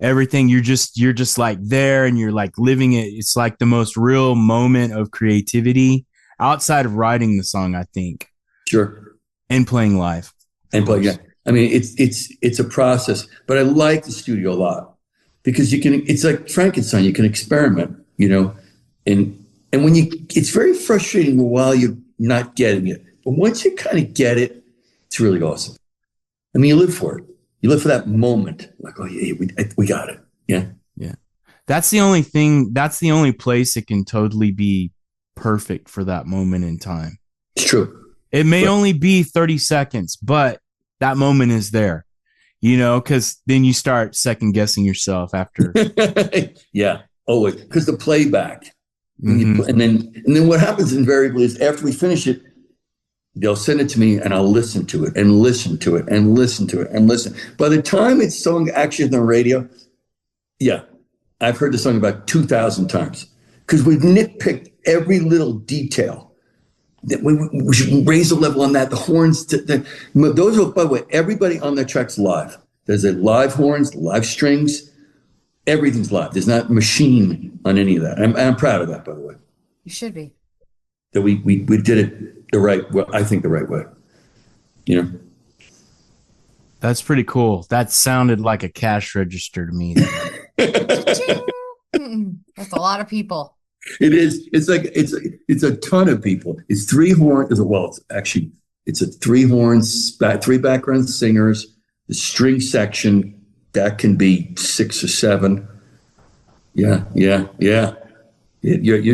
everything. You're just like there and you're like living it. It's like the most real moment of creativity outside of writing the song, I think. Sure. And playing live. And play, yeah. I mean, it's a process, but I like the studio a lot because it's like Frankenstein. You can experiment, you know, and when it's very frustrating while you're not getting it, but once you kind of get it, it's really awesome. I mean, you live for it. You live for that moment. Like, oh yeah, we got it. Yeah. Yeah. That's the only thing. That's the only place it can totally be perfect for that moment in time. It's true. It may only be 30 seconds, but that moment is there, you know, because then you start second guessing yourself after. Yeah, always. Because the playback. And then what happens invariably is after we finish it, they'll send it to me and I'll listen to it and listen to it and listen to it and listen. By the time it's sung actually on the radio, yeah, I've heard the song about 2,000 times because we've nitpicked every little detail. That we should raise the level on that. The horns, those are, by the way, everybody on that track's live. There's a live horns, live strings. Everything's live. There's not machine on any of that. I'm proud of that, by the way. You should be. That we did it the right way. I think the right way. You know? That's pretty cool. That sounded like a cash register to me. That's a lot of people. It is. It's like it's a ton of people. It's 3 horns. Well, it's a 3 horns, 3 background singers. The string section that can be 6 or 7. Yeah. You're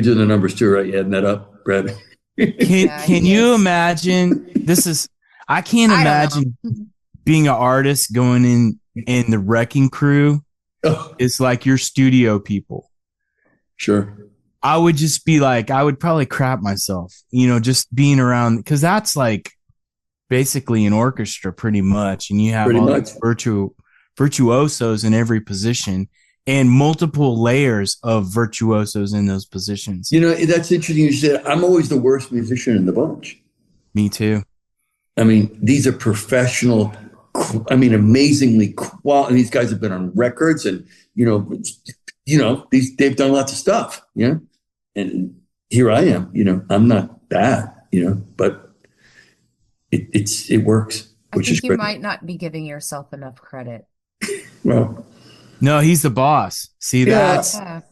doing the numbers too, right? You adding that up, Brad? Can you imagine? I can't imagine being an artist going in the wrecking crew. Oh. It's like your studio people. Sure. I would just be like, I would probably crap myself, you know, just being around, because that's like basically an orchestra pretty much. And you have all these virtuosos in every position and multiple layers of virtuosos in those positions. You know, that's interesting. You said, I'm always the worst musician in the bunch. Me too. I mean, these are professional, amazingly quality. These guys have been on records and, they've done lots of stuff, you know? And here I am, you know, I'm not bad, you know, but it works, which is great. You might not be giving yourself enough credit. Well, no, he's the boss. See, that's the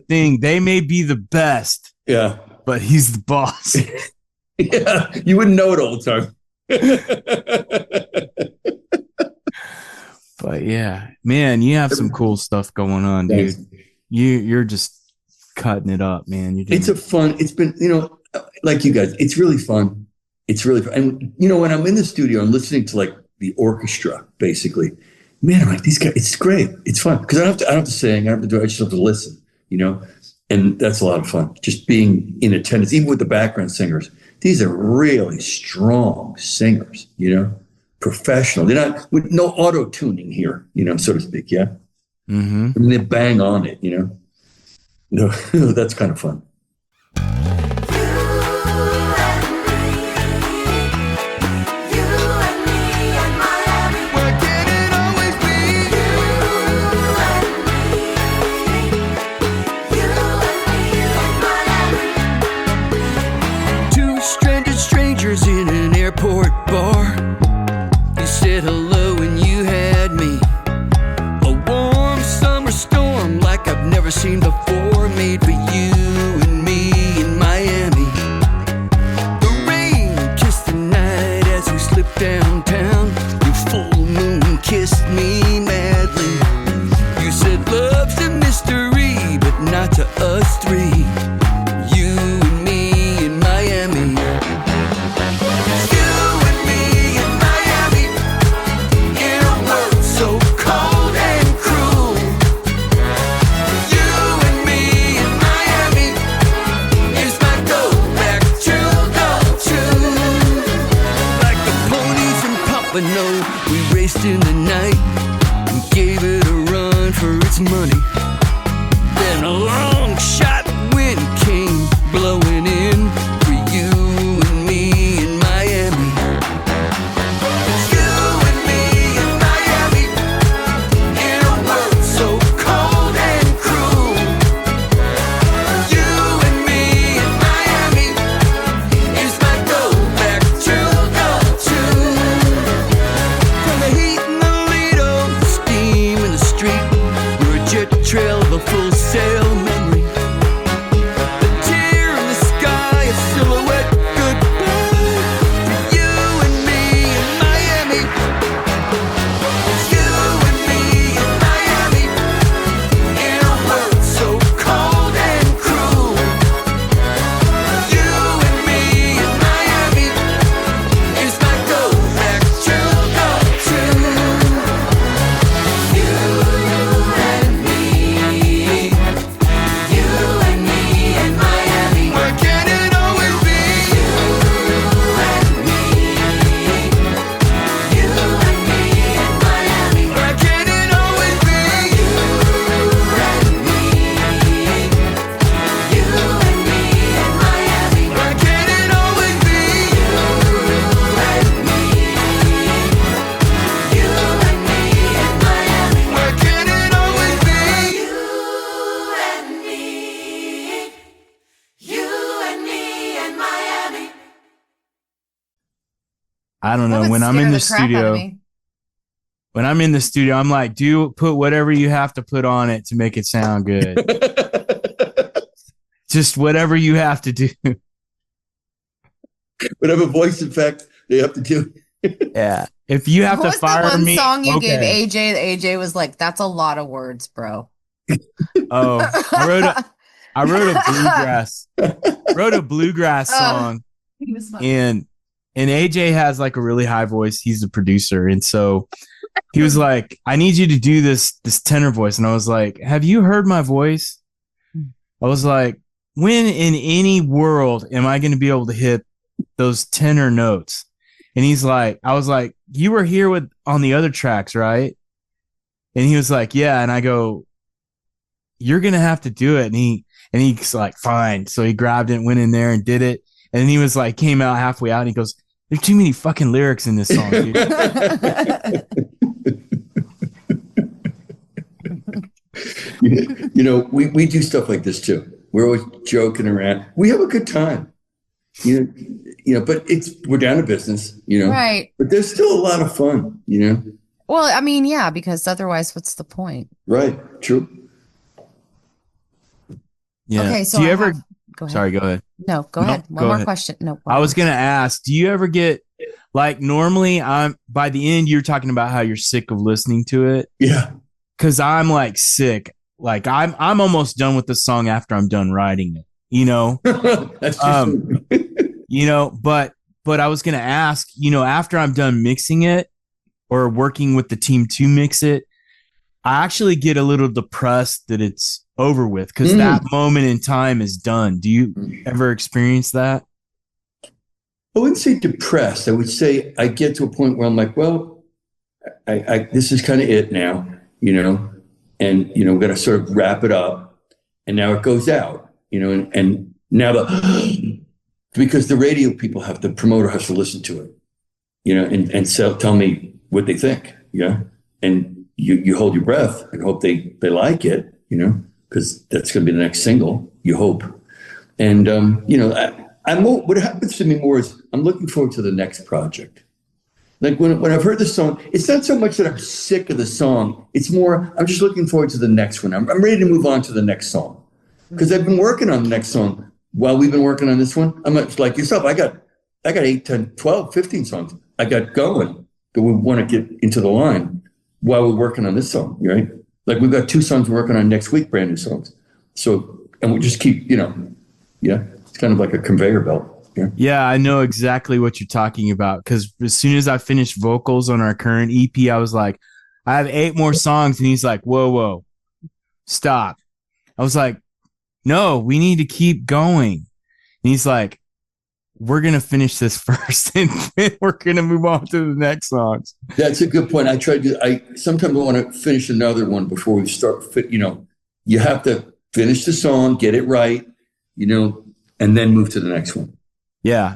thing. They may be the best. Yeah. But he's the boss. Yeah. You wouldn't know it all the time. But yeah, man, you have some cool stuff going on, dude. You're just cutting it up, man. It's been, you know, like you guys, it's really fun. It's really fun. And, you know, when I'm in the studio and listening to like the orchestra, basically, man, I'm like, these guys, it's great. It's fun. Because I don't have to sing. I don't have to do it. I just have to listen, you know? And that's a lot of fun. Just being in attendance, even with the background singers. These are really strong singers, you know? Professional. They're not with no auto tuning here, you know, so to speak. Yeah. Mm-hmm. I mean, they bang on it, you know. No, that's kind of fun. Two stranded strangers strangers in an airport bar. You said hello and you had me. A warm summer storm like I've never seen before, made for you and me in Miami. The rain kissed the night as we slipped downtown. Your full moon kissed me madly. You said love's a mystery, but not to us three. You and me in Miami. You and me in Miami, in a world so cold and cruel. You and me in Miami is my go-back to go to. Like the ponies in Pompano, we raced in the night and gave it a run for its money. Then a long shot wind came blowing in for you and me in Miami. You and me in Miami, in a world so cold and cruel. You and me in Miami is my go-back to go to. From the heat in the Lido, the steam in the street, we're a jet trail of a full sail memory. The tear in the sky, a silhouette goodbye for you and me in Miami. You and me in Miami, in a world so cold and cruel. You and me in Miami is my go-back to go to. You and me, you and me in Miami. Why can't it always be you and me? You and me in Miami. Why can't it always be you and me? You and me in Miami. Why can't it always be you and me? You and me in Miami. Why can't it always be you and me? You and me in Miami. I don't That know. would When I'm scare in the the crap out of studio, me. when I'm in the studio, I'm like, put whatever you have to put on it to make it sound good. Just whatever you have to do. Whatever voice effect they have to do. Yeah. If you have What to was the fire one me, song you gave okay. AJ? AJ was like, "That's a lot of words, bro." Oh, I wrote a bluegrass song, He was funny. and AJ has like a really high voice. He's the producer, and so he was like, "I need you to do this tenor voice," and I was like, "Have you heard my voice?" I was like, "When in any world am I going to be able to hit those tenor notes?" And he's like, I was like, "You were here on the other tracks, right?" And he was like, "Yeah." And I go, "You're going to have to do it." And he's like, "Fine." So he grabbed it, went in there and did it. And then he was like, came out halfway out and he goes, "There's too many fucking lyrics in this song, dude." You know, we do stuff like this too. We're always joking around. We have a good time. You know, but we're down to business, you know. Right. But there's still a lot of fun, you know. Well, I mean, yeah, because otherwise, what's the point? Right. True. Yeah. Okay, so do you ever? Go ahead. Sorry, go ahead. No, go ahead. One more question. No, I was gonna ask. Do you ever get like normally? By the end, you're talking about how you're sick of listening to it. Yeah. Because I'm like sick. Like I'm almost done with the song after I'm done writing it. You know. That's true. You know, but I was gonna ask. You know, after I'm done mixing it or working with the team to mix it, I actually get a little depressed that it's over with because that moment in time is done. Do you ever experience that? I wouldn't say depressed. I would say I get to a point where I'm like, well, I this is kind of it now, you know, and, you know, we're going to sort of wrap it up and now it goes out, you know, and now because the radio people the promoter has to listen to it, you know, and so tell me what they think, yeah. And you hold your breath and hope they like it, you know, because that's going to be the next single, you hope. And, you know, what happens to me more is I'm looking forward to the next project. Like when I've heard the song, it's not so much that I'm sick of the song. It's more, I'm just looking forward to the next one. I'm ready to move on to the next song. Because I've been working on the next song while we've been working on this one. I'm not like yourself. I got 8, 10, 12, 15 songs I got going that we want to get into the line while we're working on this song, right? Like we've got 2 songs we're working on next week, brand new songs. So, and we just keep, it's kind of like a conveyor belt. Yeah, I know exactly what you're talking about, because as soon as I finished vocals on our current EP, I was like, I have 8 more songs. And he's like, whoa, stop. I was like, no, we need to keep going. And he's like, we're going to finish this first and then we're going to move on to the next songs. That's a good point. I sometimes want to finish another one before we start, you have to finish the song, get it right, and then move to the next one. Yeah,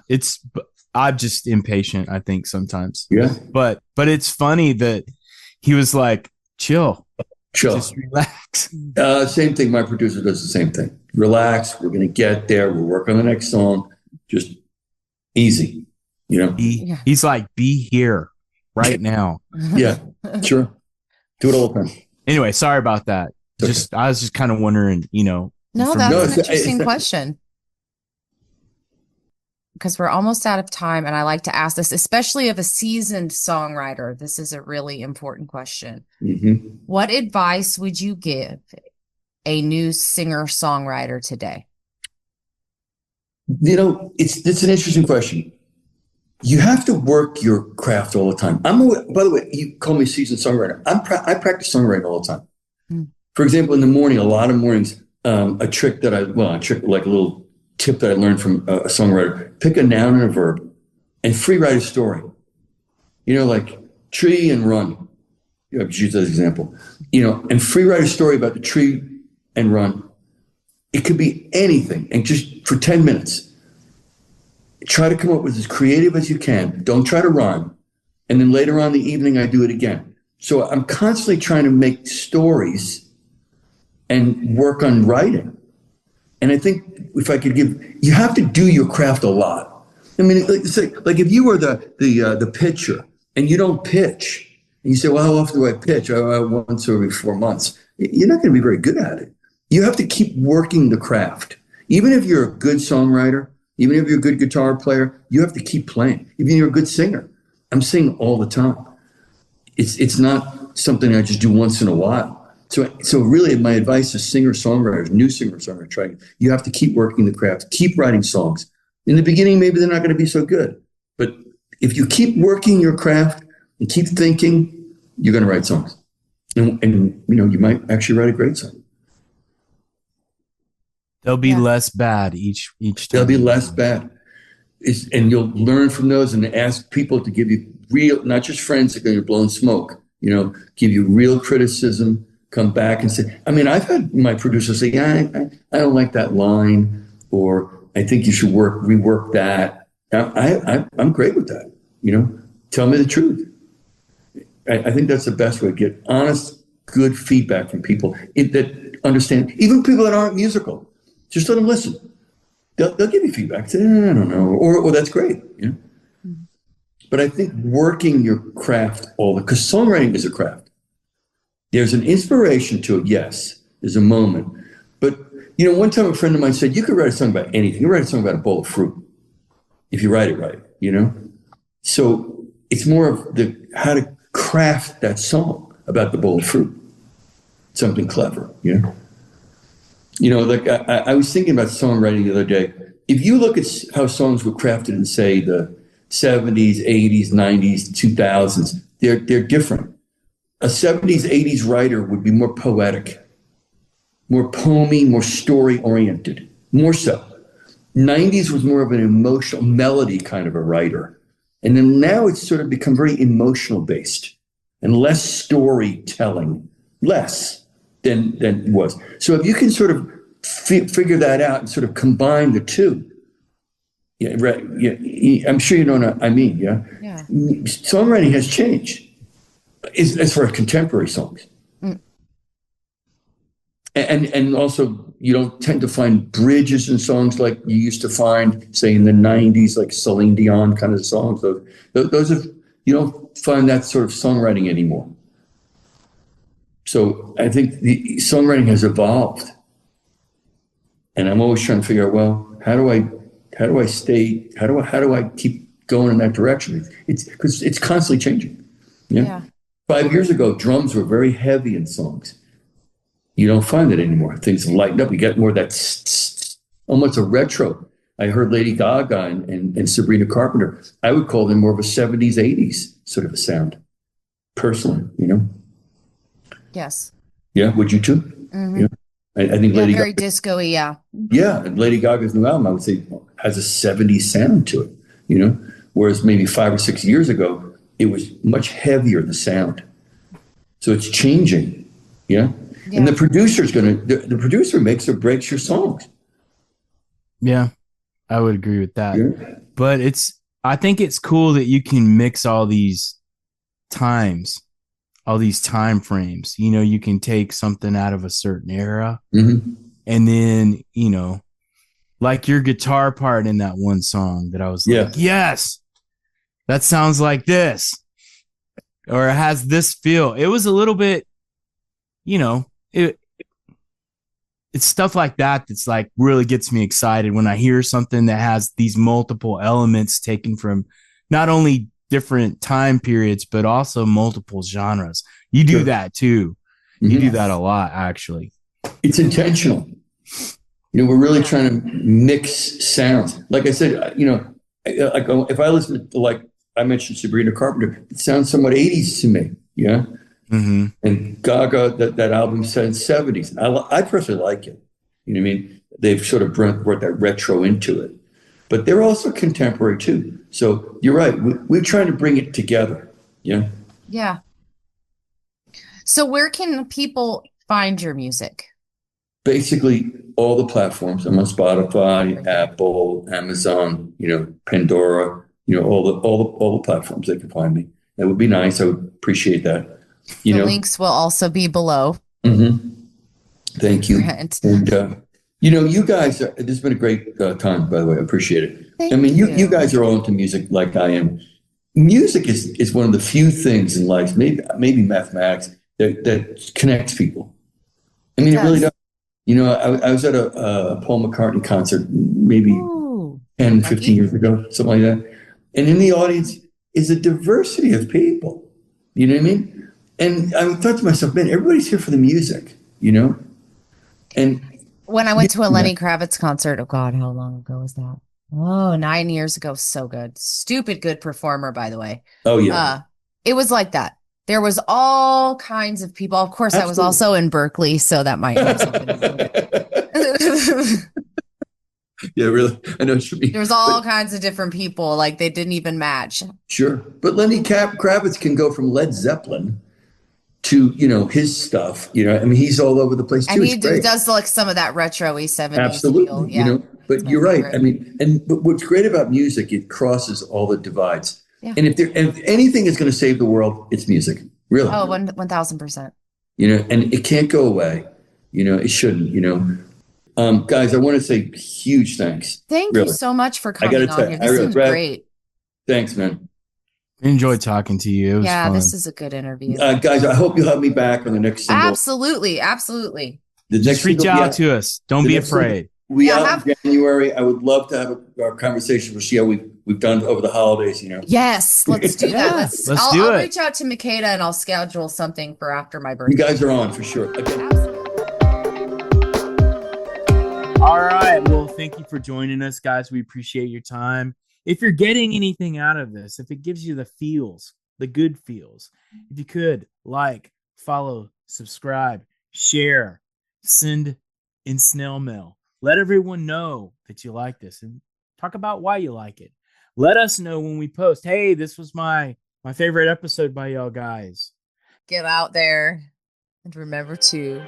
I'm just impatient, I think, sometimes. Yeah. But it's funny that he was like, chill. Just relax. Same thing. My producer does the same thing. Relax. We're going to get there. We'll work on the next song. Just easy, He's like, be here right now. Yeah, sure. Do it all the time. Anyway, sorry about that. Okay. I was just kind of wondering, No, that's an interesting question. Because we're almost out of time, and I like to ask this, especially of a seasoned songwriter. This is a really important question. Mm-hmm. What advice would you give a new singer-songwriter today? It's an interesting question. You have to work your craft all the time. By the way, you call me a seasoned songwriter. I practice songwriting all the time. Mm. For example, in the morning, a lot of mornings, a trick like a little tip that I learned from a songwriter: pick a noun and a verb and free write a story. Like tree and run. Use that as an example. And free write a story about the tree and run. It could be anything, and just for 10 minutes, try to come up with as creative as you can. Don't try to rhyme. And then later on in the evening, I do it again. So I'm constantly trying to make stories and work on writing. And I think if I could you have to do your craft a lot. I mean, like if you were the pitcher and you don't pitch, and you say, well, how often do I pitch? Once every 4 months. You're not going to be very good at it. You have to keep working the craft. Even if you're a good songwriter, even if you're a good guitar player, you have to keep playing. Even if you're a good singer. I'm singing all the time. It's not something I just do once in a while. So really my advice to singer-songwriters, new singer-songwriters, you have to keep working the craft, keep writing songs. In the beginning, maybe they're not going to be so good. But if you keep working your craft and keep thinking, you're going to write songs. And you might actually write a great song. They'll be less bad each time. They'll be less bad. And you'll learn from those and ask people to give you real, not just friends that are going to blow smoke, give you real criticism, come back and say, I've had my producer say, I don't like that line, or I think you should rework that. I'm great with that. Tell me the truth. I think that's the best way to get honest, good feedback from people that understand, even people that aren't musical. Just let them listen. They'll give you feedback. Say, I don't know, or that's great. Mm-hmm. But I think working your craft because songwriting is a craft. There's an inspiration to it. Yes, there's a moment. But one time a friend of mine said, you could write a song about anything. You can write a song about a bowl of fruit if you write it right. So it's more of how to craft that song about the bowl of fruit. Something clever. Like I was thinking about songwriting the other day. If you look at how songs were crafted in, say, the 70s, 80s, 90s, 2000s, they're different. A 70s, 80s writer would be more poetic, more poemy, more story-oriented, more so. 90s was more of an emotional melody kind of a writer. And then now it's sort of become very emotional-based and less storytelling, less than it was. So if you can sort of figure that out and sort of combine the two, I'm sure you know what I mean, yeah? Songwriting has changed as far as contemporary songs. Mm. And also, you don't tend to find bridges in songs like you used to find, say, in the 90s, like Celine Dion kind of songs. Those are, you don't find that sort of songwriting anymore. So I think the songwriting has evolved. And I'm always trying to figure out, well, how do I keep going in that direction? It's because it's constantly changing. Yeah. 5 years ago, drums were very heavy in songs. You don't find it anymore. Things lighten up. You get more of that almost a retro. I heard Lady Gaga and Sabrina Carpenter. I would call them more of a 70s, 80s sort of a sound, personally, Yes. Yeah, would you too? Mm-hmm. Yeah. I think Lady very Gaga, disco-y, yeah. Yeah, and Lady Gaga's new album, I would say, has a 70s sound to it, whereas maybe 5 or 6 years ago, it was much heavier, the sound. So it's changing, yeah? And the the producer makes or breaks your songs. Yeah, I would agree with that. Yeah. But I think it's cool that you can mix all these times, all these time frames. You can take something out of a certain era, mm-hmm. and then, like your guitar part in that one song that I was like, yes, that sounds like this, or it has this feel. It was a little bit, it's stuff like that that's like really gets me excited when I hear something that has these multiple elements taken from not only different time periods, but also multiple genres. You do that too. You do that a lot, actually. It's intentional. We're really trying to mix sounds. Like I said, if I listen to, like I mentioned, Sabrina Carpenter, it sounds somewhat 80s to me. Yeah. Mm-hmm. And Gaga, that album said 70s. I personally like it. You know what I mean? They've sort of brought that retro into it. But they're also contemporary too. So you're right. We're trying to bring it together. Yeah. Yeah. So where can people find your music? Basically, all the platforms. I'm on Spotify, Apple, Amazon, Pandora, all the platforms they can find me. That would be nice. I would appreciate that. The links will also be below. Mm-hmm. Thank you. And, you guys, this has been a great time, by the way. I appreciate it. Thank you. You guys are all into music like I am. Music is one of the few things in life, maybe mathematics, that connects people. I mean, it really does. I was at a Paul McCartney concert maybe 10, 15 years ago, something like that. And in the audience is a diversity of people. You know what I mean? And I thought to myself, man, everybody's here for the music, And when I went to a Lenny Kravitz concert, oh God, how long ago was that? Oh, 9 years ago. So good. Stupid good performer, by the way. Oh, yeah. It was like that. There was all kinds of people. Of course, Absolutely. I was also in Berkeley, so that might have something to do with it. Yeah, really. I know what you mean. There's all kinds of different people. Like they didn't even match. Sure. But Lenny Kravitz can go from Led Zeppelin to, his stuff. I mean, he's all over the place too. And he does like some of that retro-y 70s Absolutely. feel. Yeah. But you're right. I mean, but what's great about music, it crosses all the divides. Yeah. And if anything is going to save the world, it's music. Really. Oh, 1,000%. And it can't go away. It shouldn't, guys, I want to say huge thanks. Thank you so much for coming on here. This is great. Thanks, man. Enjoyed talking to you. Yeah, this is a good interview. Guys, I hope you'll have me back on the next single. Absolutely. Absolutely. Just reach out to us. Don't be afraid. We out in January. I would love to have our conversation. We'll see how we've done over the holidays, Yes, let's do that. I'll reach out to Makeda and I'll schedule something for after my birthday. You guys are on for sure. Okay. All right. Well, thank you for joining us, guys. We appreciate your time. If you're getting anything out of this, if it gives you the feels, the good feels, if you could follow, subscribe, share, send in snail mail. Let everyone know that you like this and talk about why you like it. Let us know when we post, hey, this was my favorite episode by y'all guys. Get out there and remember to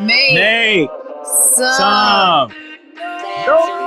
make some noise.